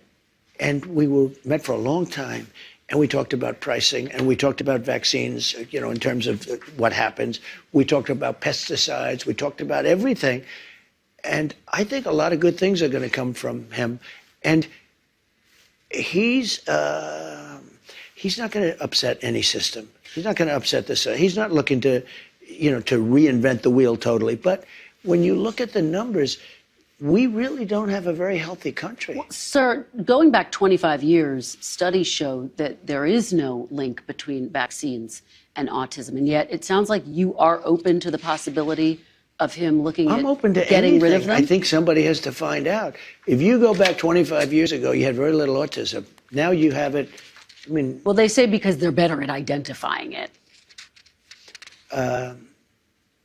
and we met for a long time. And we talked about pricing, and we talked about vaccines, in terms of what happens. We talked about pesticides. We talked about everything. And I think a lot of good things are going to come from him. And he's not going to upset any system. He's not going to upset this. He's not looking to, to reinvent the wheel totally. But when you look at the numbers, we really don't have a very healthy country. Well, sir, going back 25 years, studies show that there is no link between vaccines and autism. And yet it sounds like you are open to the possibility of him looking I'm at open to getting rid of anything. them? I think somebody has to find out. If you go back 25 years ago, you had very little autism. Now you have it. I mean, Well, they say because they're better at identifying it.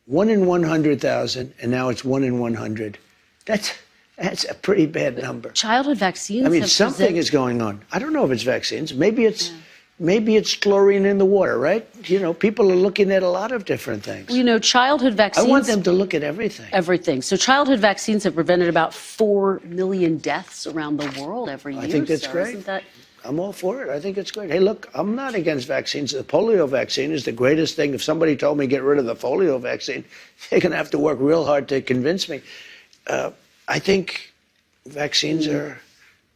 1 in 100,000, and now it's 1 in 100. That's a pretty bad number. Childhood vaccines. I mean, have something is going on. I don't know if it's vaccines. Maybe it's chlorine in the water, right? You know, people are looking at a lot of different things. You know, childhood I vaccines. want them to look at everything. Everything. So childhood vaccines have prevented about 4 million deaths around the world every year. I think that's so great. Isn't that? I'm all for it. I think it's great. Hey, look, I'm not against vaccines. The polio vaccine is the greatest thing. If somebody told me get rid of the polio vaccine, they're going to have to work real hard to convince me. I think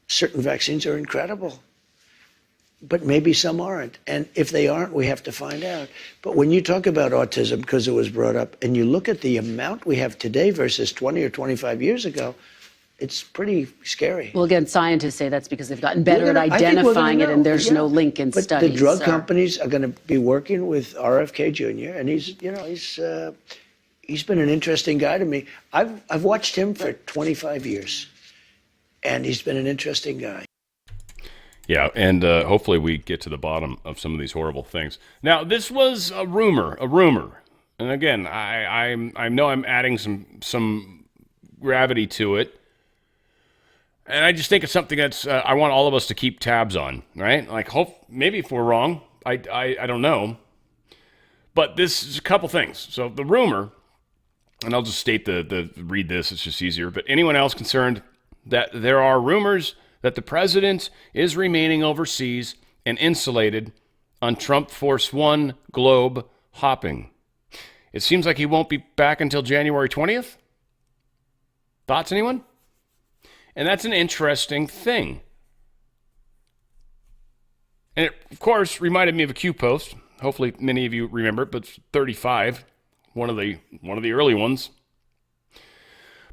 certain vaccines are incredible, but maybe some aren't. And if they aren't, we have to find out. But when you talk about autism, because it was brought up, and you look at the amount we have today versus 20 or 25 years ago, it's pretty scary. Well, again, scientists say that's because they've gotten better at I think we're gonna identifying it, know, and there's yeah. no link in But studies. the drug so- companies are going to be working with RFK Jr. and he's been an interesting guy to me. I've watched him for 25 years, and he's been an interesting guy. Yeah, and hopefully we get to the bottom of some of these horrible things. Now, this was a rumor, and again, I know I'm adding some gravity to it. And I just think it's something that's I want all of us to keep tabs on, right? Like, maybe if we're wrong, I don't know. But this is a couple things. So the rumor, and I'll just state read this, it's just easier. But anyone else concerned that there are rumors that the president is remaining overseas and insulated on Trump Force One globe hopping. It seems like he won't be back until January 20th. Thoughts, anyone? And that's an interesting thing. And it, of course, reminded me of a Q post. Hopefully many of you remember it, but it's 35, one of the early ones.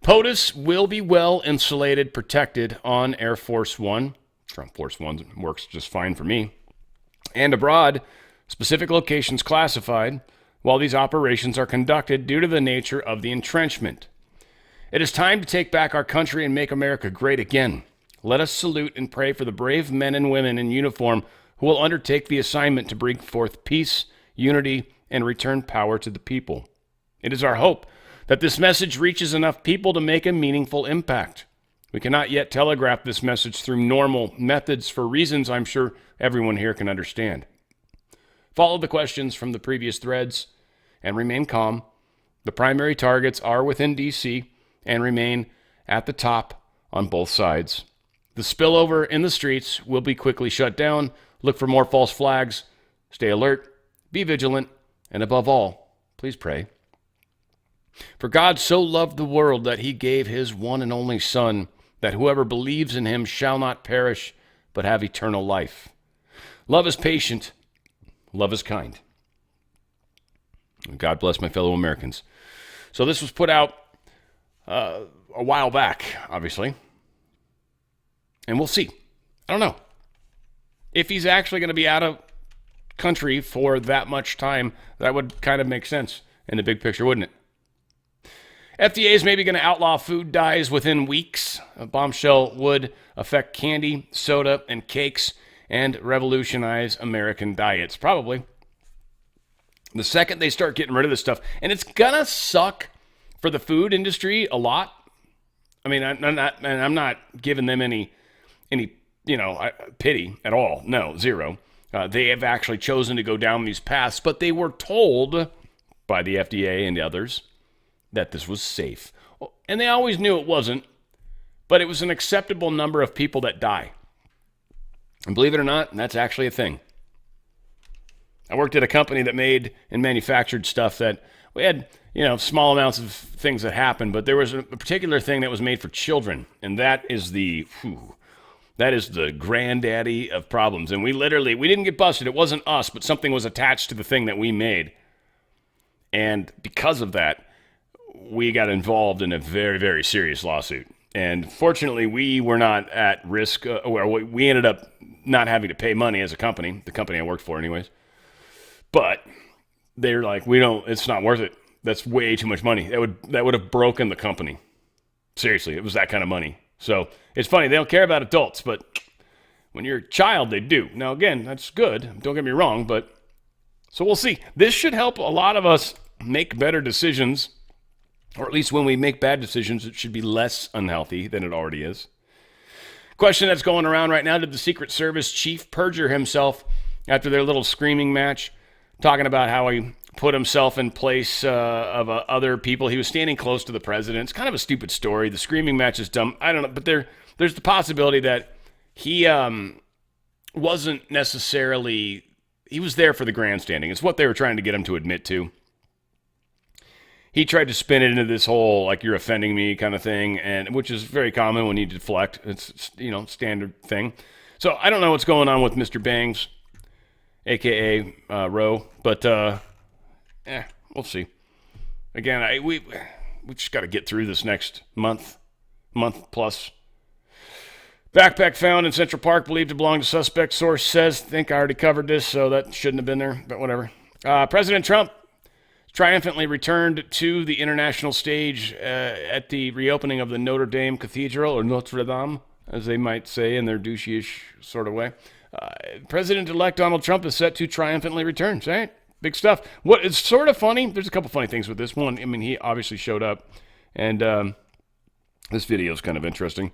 POTUS will be well insulated, protected on Air Force One. Trump Force One works just fine for me. And abroad, specific locations classified, while these operations are conducted due to the nature of the entrenchment. It is time to take back our country and make America great again. Let us salute and pray for the brave men and women in uniform who will undertake the assignment to bring forth peace, unity, and return power to the people. It is our hope that this message reaches enough people to make a meaningful impact. We cannot yet telegraph this message through normal methods for reasons I'm sure everyone here can understand. Follow the questions from the previous threads and remain calm. The primary targets are within D.C., and remain at the top on both sides. The spillover in the streets will be quickly shut down. Look for more false flags. Stay alert, be vigilant, and above all, please pray. For God so loved the world that he gave his one and only Son, that whoever believes in him shall not perish, but have eternal life. Love is patient. Love is kind. God bless my fellow Americans. So this was put out a while back, obviously. And we'll see. I don't know. If he's actually going to be out of country for that much time, that would kind of make sense in the big picture, wouldn't it? FDA is maybe going to outlaw food dyes within weeks. A bombshell would affect candy, soda, and cakes and revolutionize American diets. Probably. The second they start getting rid of this stuff, and it's going to suck for the food industry a lot. I mean, I'm not giving them any pity at all. No, zero. They have actually chosen to go down these paths, but they were told by the FDA and others that this was safe. And they always knew it wasn't, but it was an acceptable number of people that die. And believe it or not, that's actually a thing. I worked at a company that made and manufactured stuff that we had, small amounts of things that happened, but there was a particular thing that was made for children, and that is the granddaddy of problems. And we didn't get busted. It wasn't us, but something was attached to the thing that we made. And because of that, we got involved in a very, very serious lawsuit. And fortunately, we were not at risk, or we ended up not having to pay money as a company, the company I worked for anyways. But they're like, it's not worth it. That's way too much money. That would have broken the company. Seriously, it was that kind of money. So it's funny, they don't care about adults, but when you're a child, they do. Now, again, that's good. Don't get me wrong, but so we'll see. This should help a lot of us make better decisions, or at least when we make bad decisions, it should be less unhealthy than it already is. Question that's going around right now: did the Secret Service chief perjure himself after their little screaming match, talking about how he put himself in place of other people? He was standing close to the president. It's kind of a stupid story. The screaming match is dumb. I don't know, but there's the possibility that he wasn't necessarily, he was there for the grandstanding. It's what they were trying to get him to admit to. He tried to spin it into this whole, like, you're offending me kind of thing, and which is very common when you deflect. It's, standard thing. So I don't know what's going on with Mr. Bangs, a.k.a. Roe, but we'll see. Again, we just got to get through this next month plus. Backpack found in Central Park, believed to belong to suspect. Source says, think I already covered this, so that shouldn't have been there, but whatever. President Trump triumphantly returned to the international stage at the reopening of the Notre Dame Cathedral, or Notre Dame, as they might say in their douchey-ish sort of way. President-elect Donald Trump is set to triumphantly return, right? Big stuff. What is sort of funny, there's a couple funny things with this one. I mean, he obviously showed up, and this video is kind of interesting.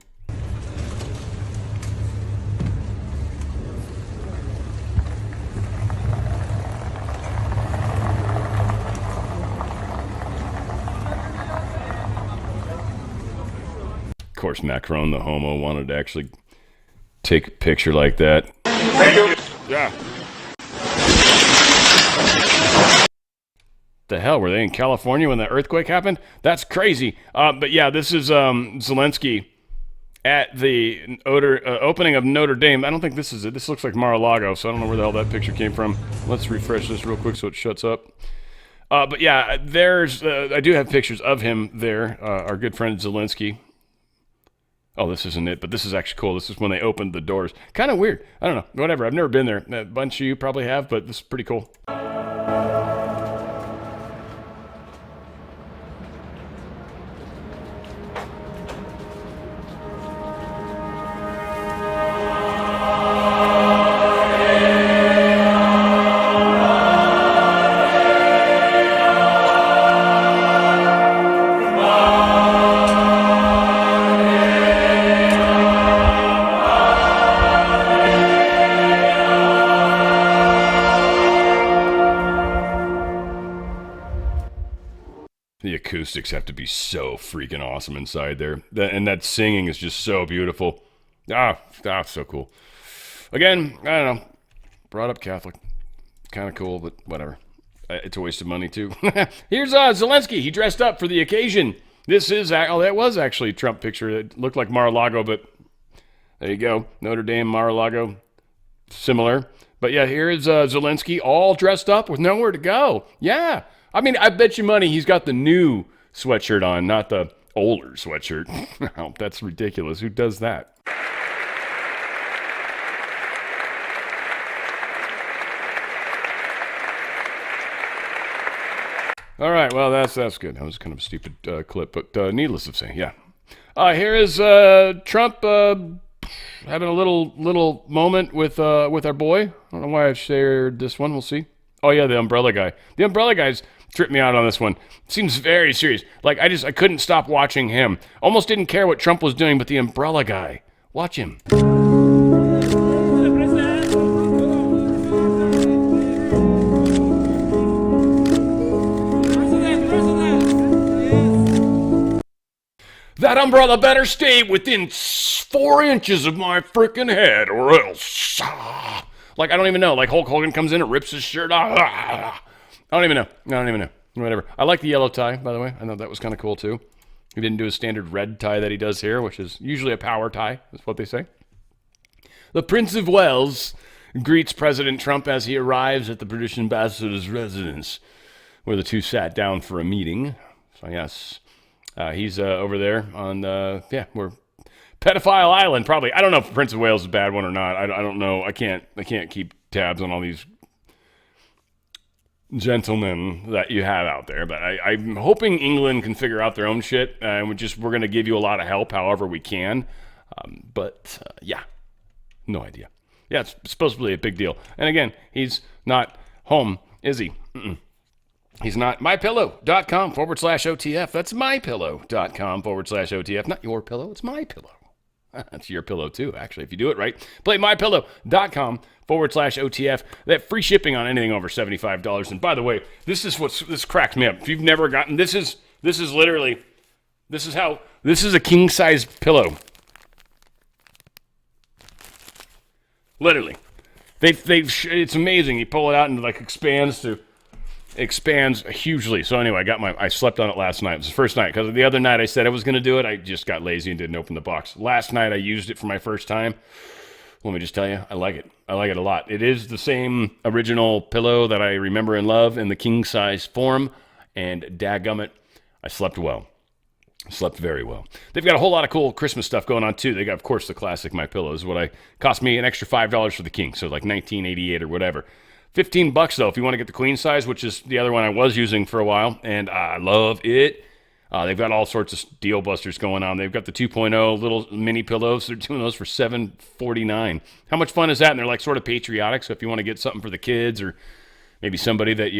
Of course, Macron, the homo, wanted to actually take a picture like that. Thank you. Yeah. The hell, were they in California when the earthquake happened? That's crazy. But yeah, this is Zelensky at the opening of Notre Dame. I don't think this is it. This looks like Mar-a-Lago, so I don't know where the hell that picture came from. Let's refresh this real quick so it shuts up. But yeah, there's I do have pictures of him there. Our good friend Zelensky. Oh, this isn't it, but this is actually cool. This is when they opened the doors. Kind of weird. I don't know. Whatever. I've never been there. A bunch of you probably have, but this is pretty cool. The acoustics have to be so freaking awesome inside there. And that singing is just so beautiful. So cool. Again, I don't know. Brought up Catholic. Kind of cool, but whatever. It's a waste of money, too. Here's Zelensky. He dressed up for the occasion. This is, that was actually a Trump picture. It looked like Mar-a-Lago, but there you go. Notre Dame, Mar-a-Lago. Similar. But yeah, here is Zelensky all dressed up with nowhere to go. Yeah. I mean, I bet you money he's got the new sweatshirt on, not the older sweatshirt. Oh, that's ridiculous. Who does that? All right, well, that's good. That was kind of a stupid clip, but needless to say, yeah. Here is Trump having a little moment with our boy. I don't know why I shared this one. We'll see. Oh, yeah, the umbrella guy. The umbrella guy's tripped me out on this one. Seems very serious. Like, I couldn't stop watching him. Almost didn't care what Trump was doing, but the umbrella guy. Watch him. That umbrella better stay within 4 inches of my freaking head, or else. Like, I don't even know. Like, Hulk Hogan comes in and rips his shirt off. I don't even know. Whatever. I like the yellow tie, by the way. I thought that was kind of cool, too. He didn't do a standard red tie that he does here, which is usually a power tie, is what they say. The Prince of Wales greets President Trump as he arrives at the British ambassador's residence, where the two sat down for a meeting. So, yes. He's over there on, we're Pedophile Island, probably. I don't know if Prince of Wales is a bad one or not. I don't know. I can't keep tabs on all these gentlemen that you have out there. But I'm hoping England can figure out their own shit. We're going to give you a lot of help however we can. Yeah, no idea. Yeah, it's supposed to be a big deal. And again, he's not home, is he? He's not. MyPillow.com/OTF. That's MyPillow.com/OTF. Not your pillow, it's my pillow. That's your pillow too, actually, if you do it right. Play MyPillow.com/OTF. That free shipping on anything over $75. And by the way, this cracks me up. If you've never gotten this is a king size pillow. Literally. It's amazing. You pull it out and it like expands hugely. So anyway, I slept on it last night. It was the first night because the other night I said I was going to do it. I just got lazy and didn't open the box. Last night I used it for my first time. Let me just tell you, I like it. I like it a lot. It is the same original pillow that I remember and love in the king size form. And dadgummit, I slept well. Slept very well. They've got a whole lot of cool Christmas stuff going on too. They got, of course, the classic My Pillows. Cost me an extra $5 for the king, so like $19.88 or whatever. $15 though if you want to get the queen size, which is the other one I was using for a while, and I love it. They've got all sorts of deal busters going on. They've got the 2.0 little mini pillows. They're doing those for $7.49. How much fun is that? And they're like sort of patriotic. So if you want to get something for the kids or maybe somebody that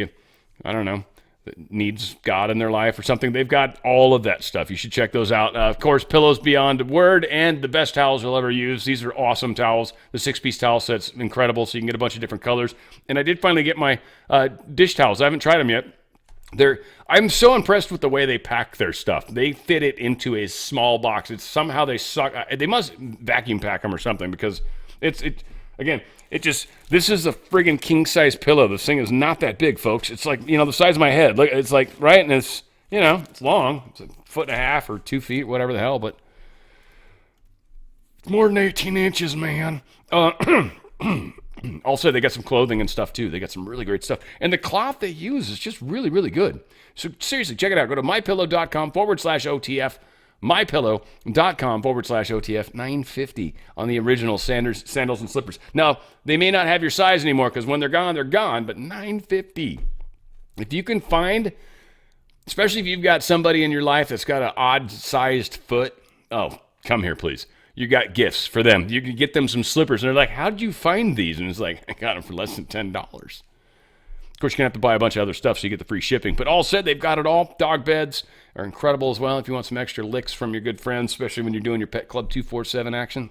that needs God in their life or something, they've got all of that stuff. You should check those out. Of course, Pillows Beyond Word and the best towels you'll ever use. These are awesome towels. The 6-piece towel set's incredible, so you can get a bunch of different colors. And I did finally get my dish towels. I haven't tried them yet. I'm so impressed with the way they pack their stuff. They fit it into a small box. It's somehow they suck. They must vacuum pack them or something because this is a friggin' king size pillow. This thing is not that big, folks. It's like, the size of my head. Look, it's like, right? And it's, it's long. It's a 1.5 feet or 2 feet, whatever the hell, but it's more than 18 inches, man. Also, they got some clothing and stuff too. They got some really great stuff. And the cloth they use is just really, really good. So seriously, check it out. Go to mypillow.com/OTF. mypillow.com/OTF. $9.50 on the original sandals and slippers. Now, they may not have your size anymore because when they're gone, but $9.50. If you can find, especially if you've got somebody in your life that's got an odd-sized foot, come here, please. You got gifts for them. You can get them some slippers. And they're like, how'd you find these? And it's like, I got them for less than $10. Of course, you're going to have to buy a bunch of other stuff so you get the free shipping. But all said, they've got it all. Dog beds are incredible as well. If you want some extra licks from your good friends, especially when you're doing your Pet Club 247 action,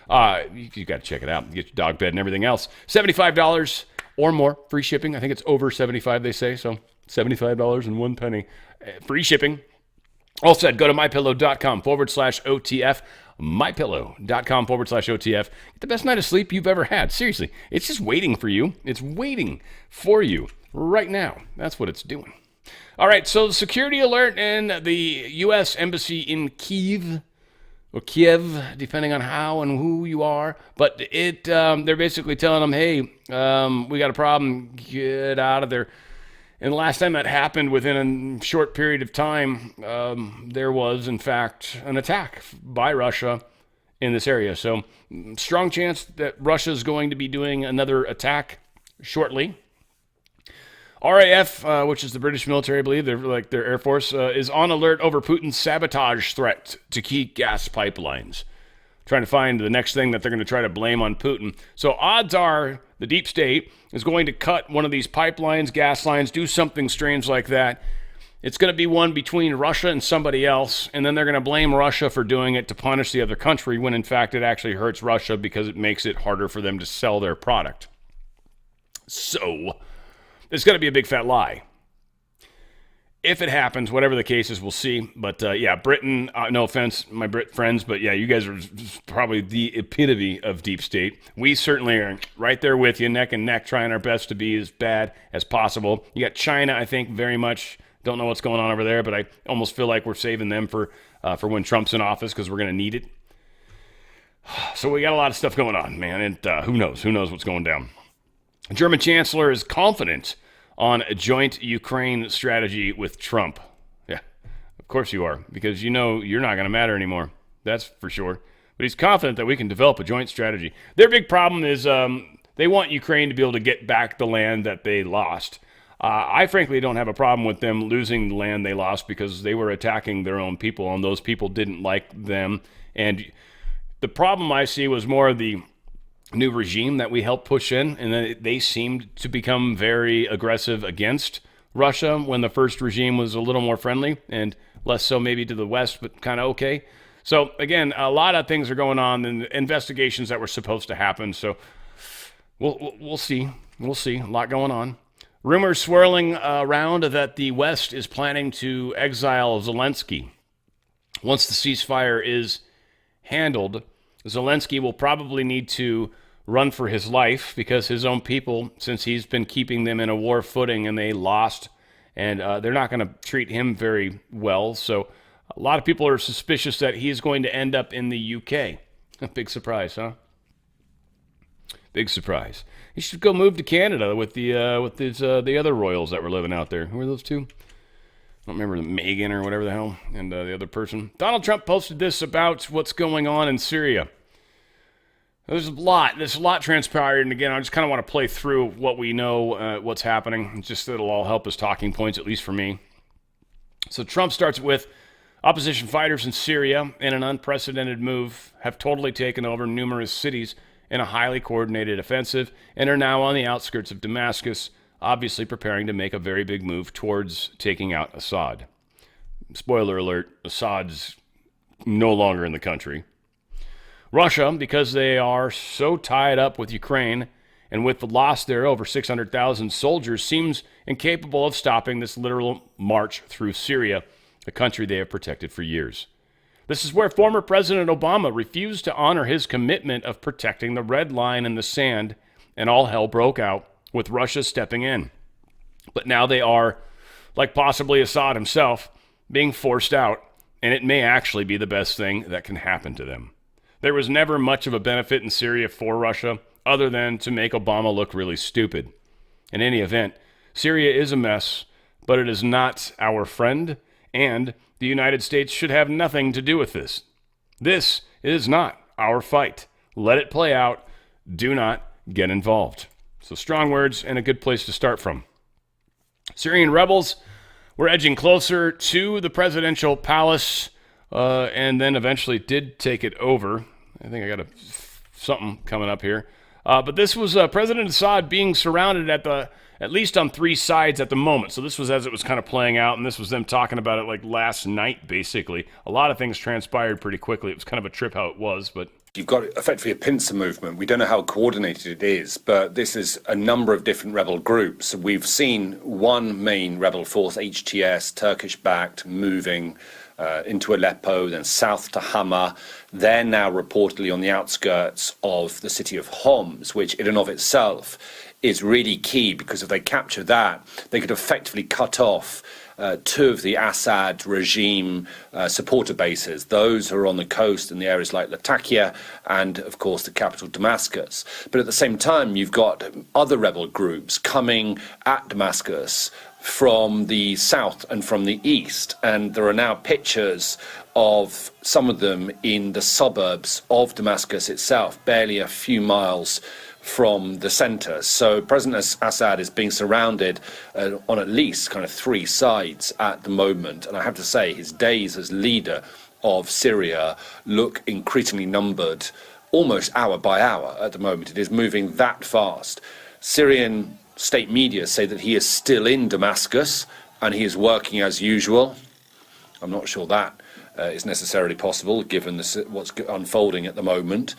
you got to check it out. Get your dog bed and everything else. $75 or more. Free shipping. I think it's over $75, they say. So $75 and 1 penny. Free shipping. All said, go to mypillow.com/OTF. mypillow.com/OTF. Get the best night of sleep you've ever had. Seriously, it's just waiting for you. It's waiting for you right now. That's what it's doing. All right, so the security alert in the U.S. Embassy in Kiev, or Kiev, depending on how and who you are. But they're basically telling them, hey, we got a problem. Get out of there. And the last time that happened, within a short period of time, there was, in fact, an attack by Russia in this area. So, strong chance that Russia is going to be doing another attack shortly. RAF, which is the British military, I believe, their Air Force, is on alert over Putin's sabotage threat to key gas pipelines. Trying to find the next thing that they're going to try to blame on Putin. So odds are the deep state is going to cut one of these pipelines, gas lines, do something strange like that. It's going to be one between Russia and somebody else, and then they're going to blame Russia for doing it to punish the other country when, in fact, it actually hurts Russia because it makes it harder for them to sell their product. So it's going to be a big fat lie. If it happens, whatever the case is, we'll see. But Britain, no offense, my Brit friends, but yeah, you guys are probably the epitome of deep state. We certainly are right there with you, neck and neck, trying our best to be as bad as possible. You got China, I think, very much. Don't know what's going on over there, but I almost feel like we're saving them for when Trump's in office because we're going to need it. So we got a lot of stuff going on, man, and who knows? Who knows what's going down? The German Chancellor is confident on a joint Ukraine strategy with Trump. Yeah, of course you are, because you're not going to matter anymore. That's for sure. But he's confident that we can develop a joint strategy. Their big problem is they want Ukraine to be able to get back the land that they lost. I frankly don't have a problem with them losing the land they lost because they were attacking their own people, and those people didn't like them. And the problem I see was more of the new regime that we helped push in, and then they seemed to become very aggressive against Russia when the first regime was a little more friendly, and less so maybe to the West, but kind of okay. So, again, a lot of things are going on in investigations that were supposed to happen, so we'll see. We'll see. A lot going on. Rumors swirling around that the West is planning to exile Zelensky. Once the ceasefire is handled, Zelensky will probably need to run for his life because his own people, since he's been keeping them in a war footing and they lost, and they're not going to treat him very well. So a lot of people are suspicious that he's going to end up in the UK. Big surprise, huh? Big surprise. He should go move to Canada with the other royals that were living out there. Who are those two? I don't remember, Megan or whatever the hell, and the other person. Donald Trump posted this about what's going on in Syria. There's a lot transpired, and again, I just kind of want to play through what we know, what's happening. Just that it'll all help as talking points, at least for me. So Trump starts with opposition fighters in Syria, in an unprecedented move, have totally taken over numerous cities in a highly coordinated offensive, and are now on the outskirts of Damascus, obviously preparing to make a very big move towards taking out Assad. Spoiler alert, Assad's no longer in the country. Russia, because they are so tied up with Ukraine, and with the loss there, over 600,000 soldiers, seems incapable of stopping this literal march through Syria, a country they have protected for years. This is where former President Obama refused to honor his commitment of protecting the red line in the sand, and all hell broke out with Russia stepping in. But now they are, like possibly Assad himself, being forced out, and it may actually be the best thing that can happen to them. There was never much of a benefit in Syria for Russia, other than to make Obama look really stupid. In any event, Syria is a mess, but it is not our friend, and the United States should have nothing to do with this. This is not our fight. Let it play out. Do not get involved. So strong words and a good place to start from. Syrian rebels were edging closer to the presidential palace and then eventually did take it over. I think I got something coming up here. But this was President Assad being surrounded at least on three sides at the moment. So this was as it was kind of playing out, and this was them talking about it like last night, basically. A lot of things transpired pretty quickly. It was kind of a trip how it was, but... You've got effectively a pincer movement. We don't know how coordinated it is, but this is a number of different rebel groups. We've seen one main rebel force, HTS, Turkish-backed, moving into Aleppo, then south to Hama. They're now reportedly on the outskirts of the city of Homs, which in and of itself is really key, because if they capture that, they could effectively cut off two of the Assad regime supporter bases. Those are on the coast in the areas like Latakia and, of course, the capital Damascus. But at the same time, you've got other rebel groups coming at Damascus from the south and from the east. And there are now pictures of some of them in the suburbs of Damascus itself, barely a few miles from the center. So President Assad is being surrounded on at least kind of three sides at the moment. And I have to say, his days as leader of Syria look increasingly numbered, almost hour by hour at the moment. It is moving that fast. Syrian state media say that he is still in Damascus and he is working as usual. I'm not sure that is necessarily possible, given what's unfolding at the moment.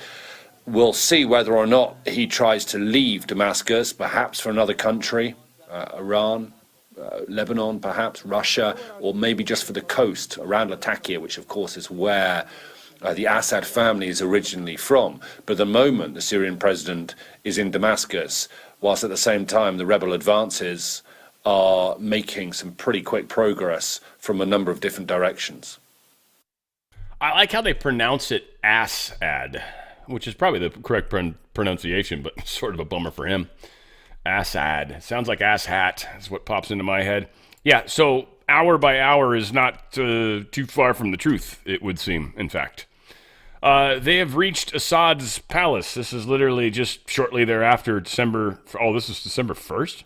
We'll see whether or not he tries to leave Damascus, perhaps for another country, Iran, Lebanon, perhaps Russia, or maybe just for the coast around Latakia, which of course is where the Assad family is originally from. But at the moment, the Syrian president is in Damascus, whilst at the same time the rebel advances are making some pretty quick progress from a number of different directions. I like how they pronounce it Assad, which is probably the correct pronunciation, but sort of a bummer for him. Assad. Sounds like ass hat is what pops into my head. Yeah, so hour by hour is not too far from the truth, it would seem, in fact. They have reached Assad's palace. This is literally just shortly thereafter, this is December 1st?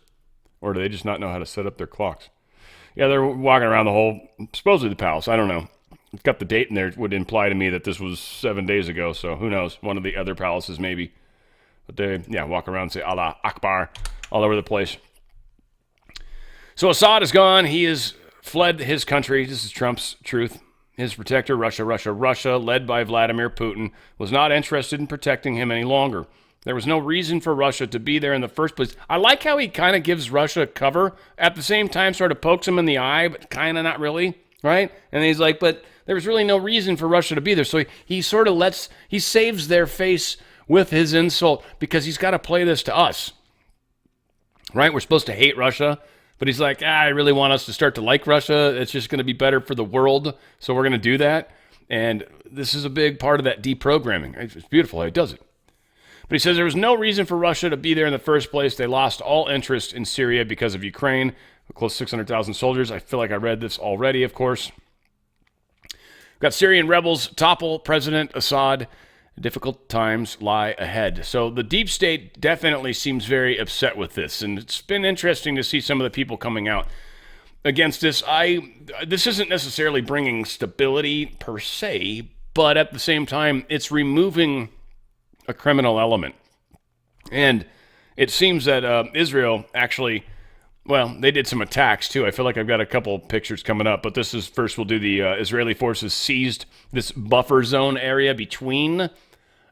Or do they just not know how to set up their clocks? Yeah, they're walking around the whole, supposedly the palace. I don't know. It's got the date in there. It would imply to me that this was 7 days ago, so who knows? One of the other palaces maybe. But they, walk around and say Allah Akbar all over the place. So Assad is gone. He has fled his country. This is Trump's truth. His protector, Russia, led by Vladimir Putin, was not interested in protecting him any longer. There was no reason for Russia to be there in the first place. I like how he kind of gives Russia cover, at the same time sort of pokes him in the eye, but kind of not really, right? And he's like, but there was really no reason for Russia to be there. So he sort of he saves their face with his insult because he's got to play this to us, right? We're supposed to hate Russia, but he's like, I really want us to start to like Russia. It's just going to be better for the world, so we're going to do that. And this is a big part of that deprogramming. It's beautiful how he does it. But he says there was no reason for Russia to be there in the first place. They lost all interest in Syria because of Ukraine. Close to 600,000 soldiers. I feel like I read this already, of course. We've got Syrian rebels topple President Assad. Difficult times lie ahead. So the deep state definitely seems very upset with this. And it's been interesting to see some of the people coming out against this. This isn't necessarily bringing stability per se, but at the same time, it's removing a criminal element. And it seems that Israel actually, well, they did some attacks too. I feel like I've got a couple pictures coming up, but this is first we'll do the Israeli forces seized this buffer zone area between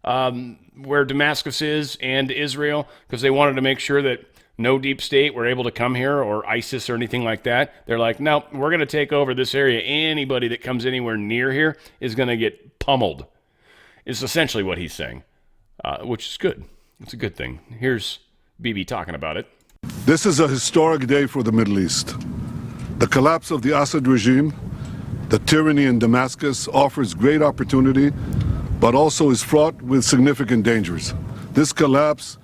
where Damascus is and Israel because they wanted to make sure that no deep state were able to come here or ISIS or anything like that. They're like, no, we're going to take over this area. Anybody that comes anywhere near here is going to get pummeled, is essentially what he's saying. Which is good. It's a good thing. Here's Bibi talking about it. This is a historic day for the Middle East. The collapse of the Assad regime, the tyranny in Damascus, offers great opportunity, but also is fraught with significant dangers. This collapse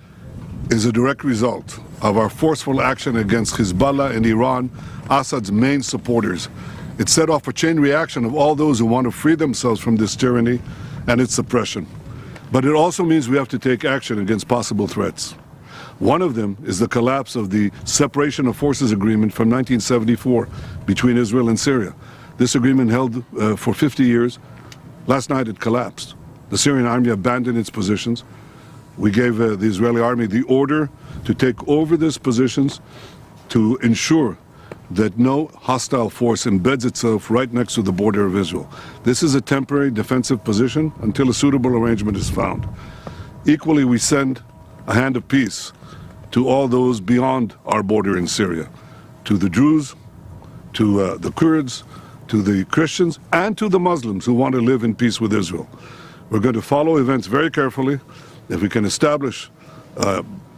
is a direct result of our forceful action against Hezbollah and Iran, Assad's main supporters. It set off a chain reaction of all those who want to free themselves from this tyranny and its oppression. But it also means we have to take action against possible threats. One of them is the collapse of the Separation of Forces Agreement from 1974 between Israel and Syria. This agreement held for 50 years. Last night it collapsed. The Syrian army abandoned its positions. We gave the Israeli army the order to take over these positions to ensure that no hostile force embeds itself right next to the border of Israel. This is a temporary defensive position until a suitable arrangement is found. Equally, we send a hand of peace to all those beyond our border in Syria, to the Druze, to the Kurds, to the Christians, and to the Muslims who want to live in peace with Israel. We're going to follow events very carefully. If we can establish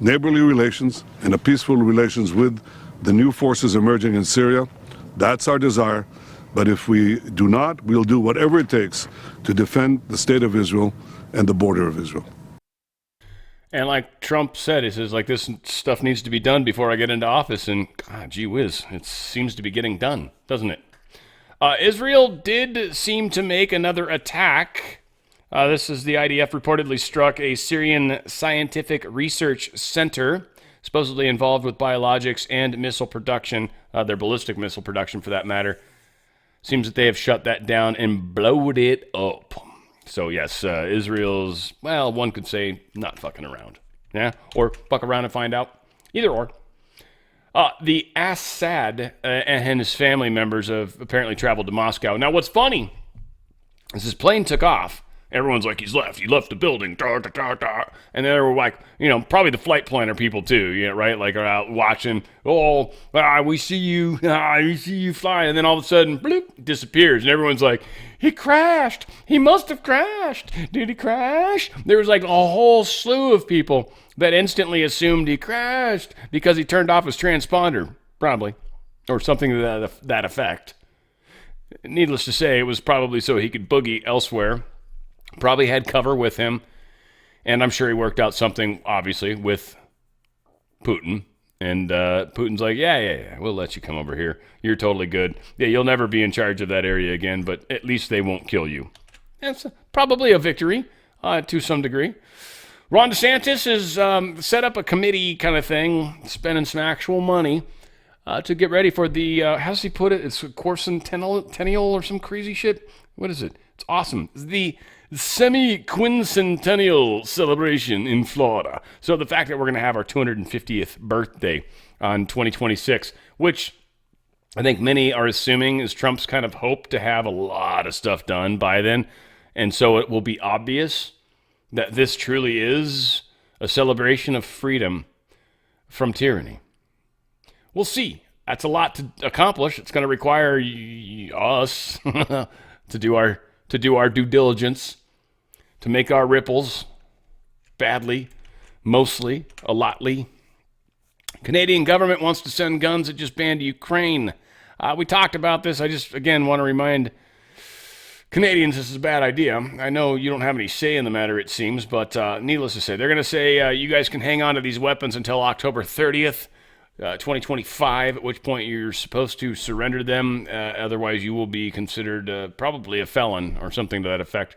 neighborly relations and a peaceful relations with the new forces emerging in Syria, that's our desire. But if we do not, we'll do whatever it takes to defend the state of Israel and the border of Israel. And like Trump said, he says, like, this stuff needs to be done before I get into office. And, God, gee whiz, it seems to be getting done, doesn't it? Israel did seem to make another attack. This is the IDF reportedly struck a Syrian scientific research center, supposedly involved with biologics and missile production, their ballistic missile production for that matter. Seems that they have shut that down and blowed it up. So yes, Israel's, well, one could say not fucking around. Yeah, or fuck around and find out. Either or. The Assad and his family members have apparently traveled to Moscow. Now what's funny is his plane took off. Everyone's like, he left the building, da, da, da, da. And then they were like, probably the flight planner people too, right? Like are out watching, we see you fly. And then all of a sudden, bloop, disappears. And everyone's like, he crashed. He must have crashed. Did he crash? There was like a whole slew of people that instantly assumed he crashed because he turned off his transponder, probably, or something to that effect. Needless to say, it was probably so he could boogie elsewhere. Probably had cover with him, and I'm sure he worked out something, obviously, with Putin. And Putin's like, yeah, we'll let you come over here. You're totally good. Yeah, you'll never be in charge of that area again, but at least they won't kill you. That's probably a victory to some degree. Ron DeSantis has set up a committee kind of thing, spending some actual money to get ready for the, how does he put it? It's a quarcentennial or some crazy shit. What is it? It's awesome. It's the semi-quincentennial celebration in Florida. So the fact that we're going to have our 250th birthday on 2026, which I think many are assuming is Trump's kind of hope to have a lot of stuff done by then. And so it will be obvious that this truly is a celebration of freedom from tyranny. We'll see. That's a lot to accomplish. It's going to require us to do our due diligence, to make our ripples badly, mostly, a lotly. Canadian government wants to send guns that just banned Ukraine. We talked about this. I just, again, want to remind Canadians this is a bad idea. I know you don't have any say in the matter, it seems, but needless to say, they're going to say you guys can hang on to these weapons until October 30th. 2025, at which point you're supposed to surrender them. Otherwise, you will be considered probably a felon or something to that effect.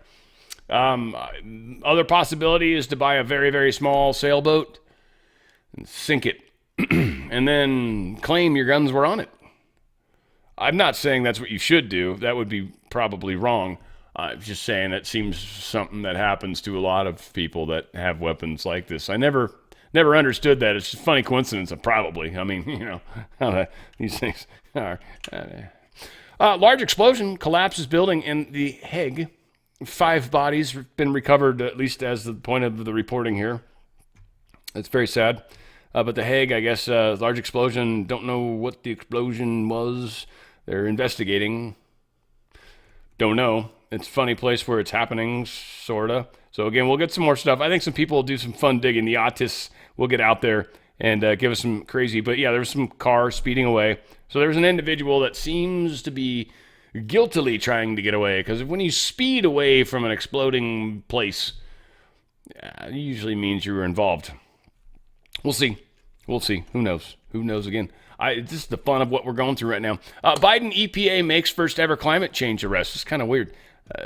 Other possibility is to buy a very, very small sailboat and sink it and then claim your guns were on it. I'm not saying that's what you should do. That would be probably wrong. I'm just saying it seems something that happens to a lot of people that have weapons like this. I never understood that. It's a funny coincidence, probably. I mean, you know, how these things are. Large explosion collapses building in The Hague. 5 bodies have been recovered, at least as the point of the reporting here. It's very sad. But The Hague, I guess, large explosion. Don't know what the explosion was. They're investigating. Don't know. It's a funny place where it's happening, sort of. So, again, we'll get some more stuff. I think some people will do some fun digging. The autists will get out there and give us some crazy. But, yeah, there was some car speeding away. So there was an individual that seems to be guiltily trying to get away. Because when you speed away from an exploding place, it usually means you were involved. We'll see. We'll see. Who knows? Who knows again? This is the fun of what we're going through right now. Biden EPA makes first ever climate change arrest. It's kind of weird.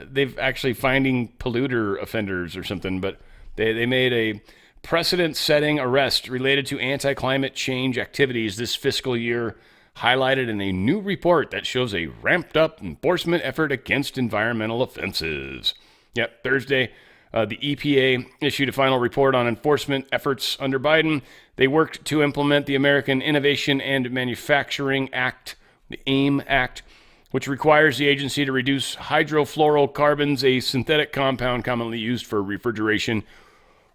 They've actually finding polluter offenders or something, but they made a precedent-setting arrest related to anti-climate change activities this fiscal year, highlighted in a new report that shows a ramped-up enforcement effort against environmental offenses. Yep, Thursday, the EPA issued a final report on enforcement efforts under Biden. They worked to implement the American Innovation and Manufacturing Act, the AIM Act, which requires the agency to reduce hydrofluorocarbons, a synthetic compound commonly used for refrigeration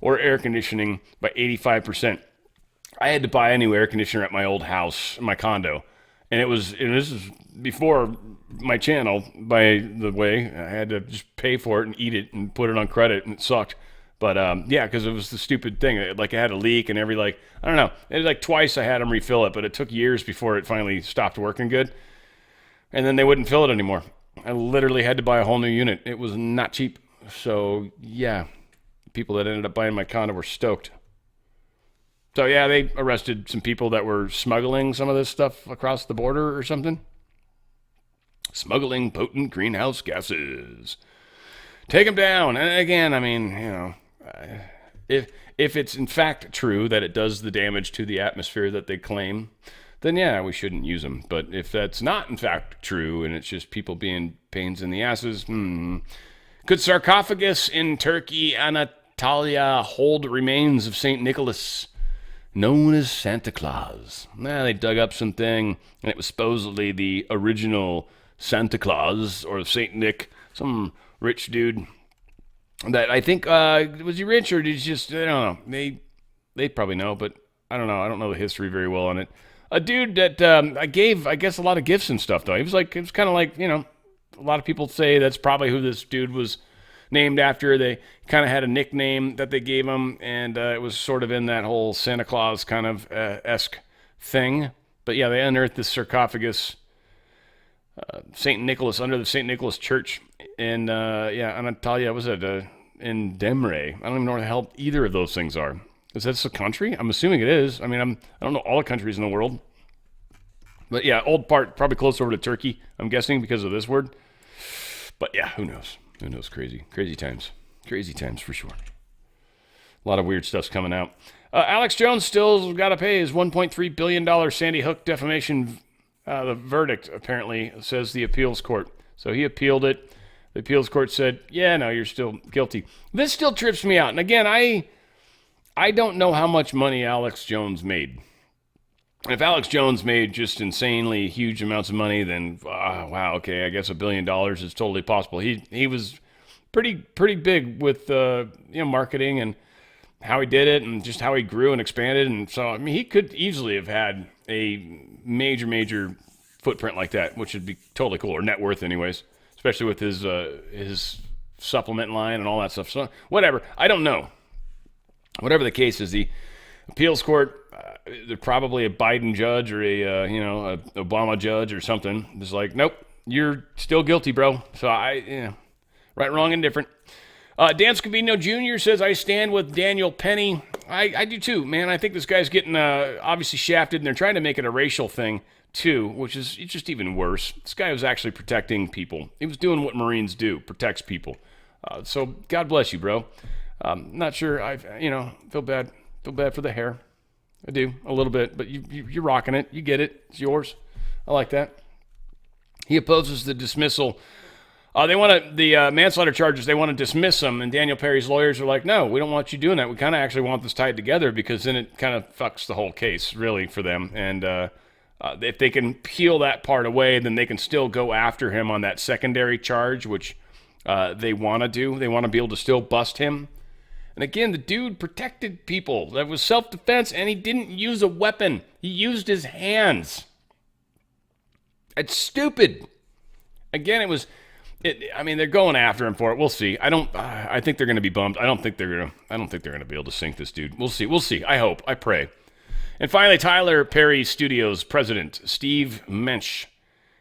or air conditioning, by 85%. I had to buy a new air conditioner at my old house, my condo, and this is before my channel, by the way. I had to just pay for it and eat it and put it on credit, and it sucked. But yeah, because it was the stupid thing. It had a leak, and I don't know. It was twice I had them refill it, but it took years before it finally stopped working good. And then they wouldn't fill it anymore. I literally had to buy a whole new unit. It was not cheap. So yeah, people that ended up buying my condo were stoked. So yeah, they arrested some people that were smuggling some of this stuff across the border or something. Smuggling potent greenhouse gases. Take them down. And again, I mean, you know, if it's in fact true that it does the damage to the atmosphere that they claim, then yeah, we shouldn't use them. But if that's not in fact true and it's just people being pains in the asses, Could sarcophagus in Turkey, Anatolia, hold remains of St. Nicholas, known as Santa Claus? They dug up something, and it was supposedly the original Santa Claus, or St. Nick, some rich dude that I think, was he rich or did he just, I don't know. They probably know, but I don't know. I don't know the history very well on it. A dude that I gave, I guess, a lot of gifts and stuff, though. It was kind of like, you know, a lot of people say that's probably who this dude was named after. They kind of had a nickname that they gave him, and it was sort of in that whole Santa Claus kind of esque thing. But yeah, they unearthed this sarcophagus, St. Nicholas, under the St. Nicholas Church in, Anatolia, was it in Demre? I don't even know where the hell either of those things are. Is that a country? I'm assuming it is. I mean, I don't know all the countries in the world. But yeah, old part, probably close over to Turkey, I'm guessing, because of this word. But yeah, who knows? Who knows? Crazy times. Crazy times for sure. A lot of weird stuff's coming out. Alex Jones still got to pay his $1.3 billion Sandy Hook defamation the verdict, apparently, says the appeals court. So he appealed it. The appeals court said, yeah, no, you're still guilty. This still trips me out. And again, I don't know how much money Alex Jones made. If Alex Jones made just insanely huge amounts of money, then wow, okay, I guess $1 billion is totally possible. He was pretty big with marketing and how he did it and just how he grew and expanded. And so, I mean, he could easily have had a major footprint like that, which would be totally cool, or net worth anyways, especially with his supplement line and all that stuff. So whatever, I don't know. Whatever the case is, the appeals court, they're probably a Biden judge or a Obama judge or something. It's like, nope, you're still guilty, bro. So right, wrong, and different. Dan Scavino Jr. says, I stand with Daniel Penny. I do too, man. I think this guy's getting obviously shafted, and they're trying to make it a racial thing too, which is just even worse. This guy was actually protecting people. He was doing what Marines do, protects people. So God bless you, bro. Not sure. Feel bad for the hair. I do a little bit, but you're rocking it. You get it. It's yours. I like that. He opposes the dismissal. They want the manslaughter charges. They want to dismiss them, and Daniel Perry's lawyers are like, no, we don't want you doing that. We kind of actually want this tied together because then it kind of fucks the whole case, really, for them. And if they can peel that part away, then they can still go after him on that secondary charge, which they want to do. They want to be able to still bust him. And again, the dude protected people. That was self-defense, and he didn't use a weapon. He used his hands. It's stupid. Again, they're going after him for it. We'll see. I think they're going to be bummed. I don't think they're going to be able to sink this dude. We'll see. I hope. I pray. And finally, Tyler Perry Studios president Steve Mensch.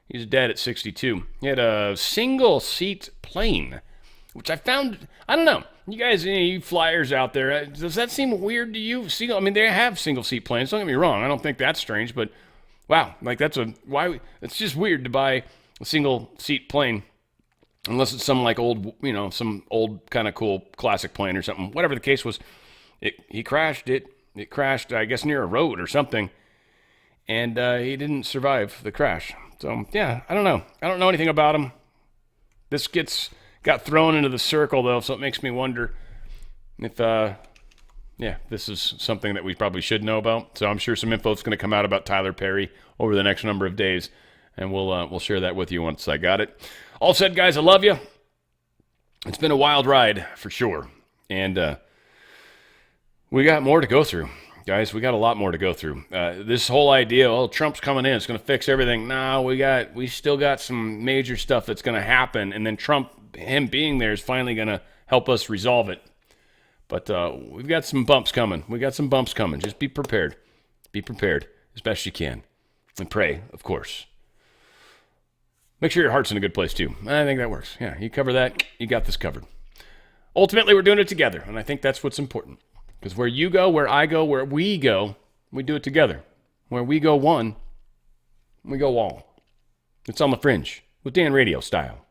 He's dead at 62. He had a single-seat plane, which I found, I don't know. You guys, you flyers out there, does that seem weird to you? They have single-seat planes. Don't get me wrong. I don't think that's strange, but wow, it's just weird to buy a single-seat plane unless it's some some old kind of cool classic plane or something. Whatever the case was, he crashed it. It crashed, I guess, near a road or something, and he didn't survive the crash. So, yeah, I don't know. I don't know anything about him. This got thrown into the circle, though, so it makes me wonder if, this is something that we probably should know about. So I'm sure some info is going to come out about Tyler Perry over the next number of days, and we'll share that with you once I got it. All said, guys, I love you. It's been a wild ride, for sure, and we got more to go through. Guys, we got a lot more to go through. This whole idea, Trump's coming in, it's going to fix everything. No, we still got some major stuff that's going to happen, and then Trump, him being there, is finally going to help us resolve it. But we've got some bumps coming. Just be prepared. Be prepared as best you can. And pray, of course. Make sure your heart's in a good place, too. I think that works. Yeah, you cover that, you got this covered. Ultimately, we're doing it together, and I think that's what's important. Because where you go, where I go, where we go, we do it together. Where we go one, we go all. It's on the Fringe with Dan Radio style.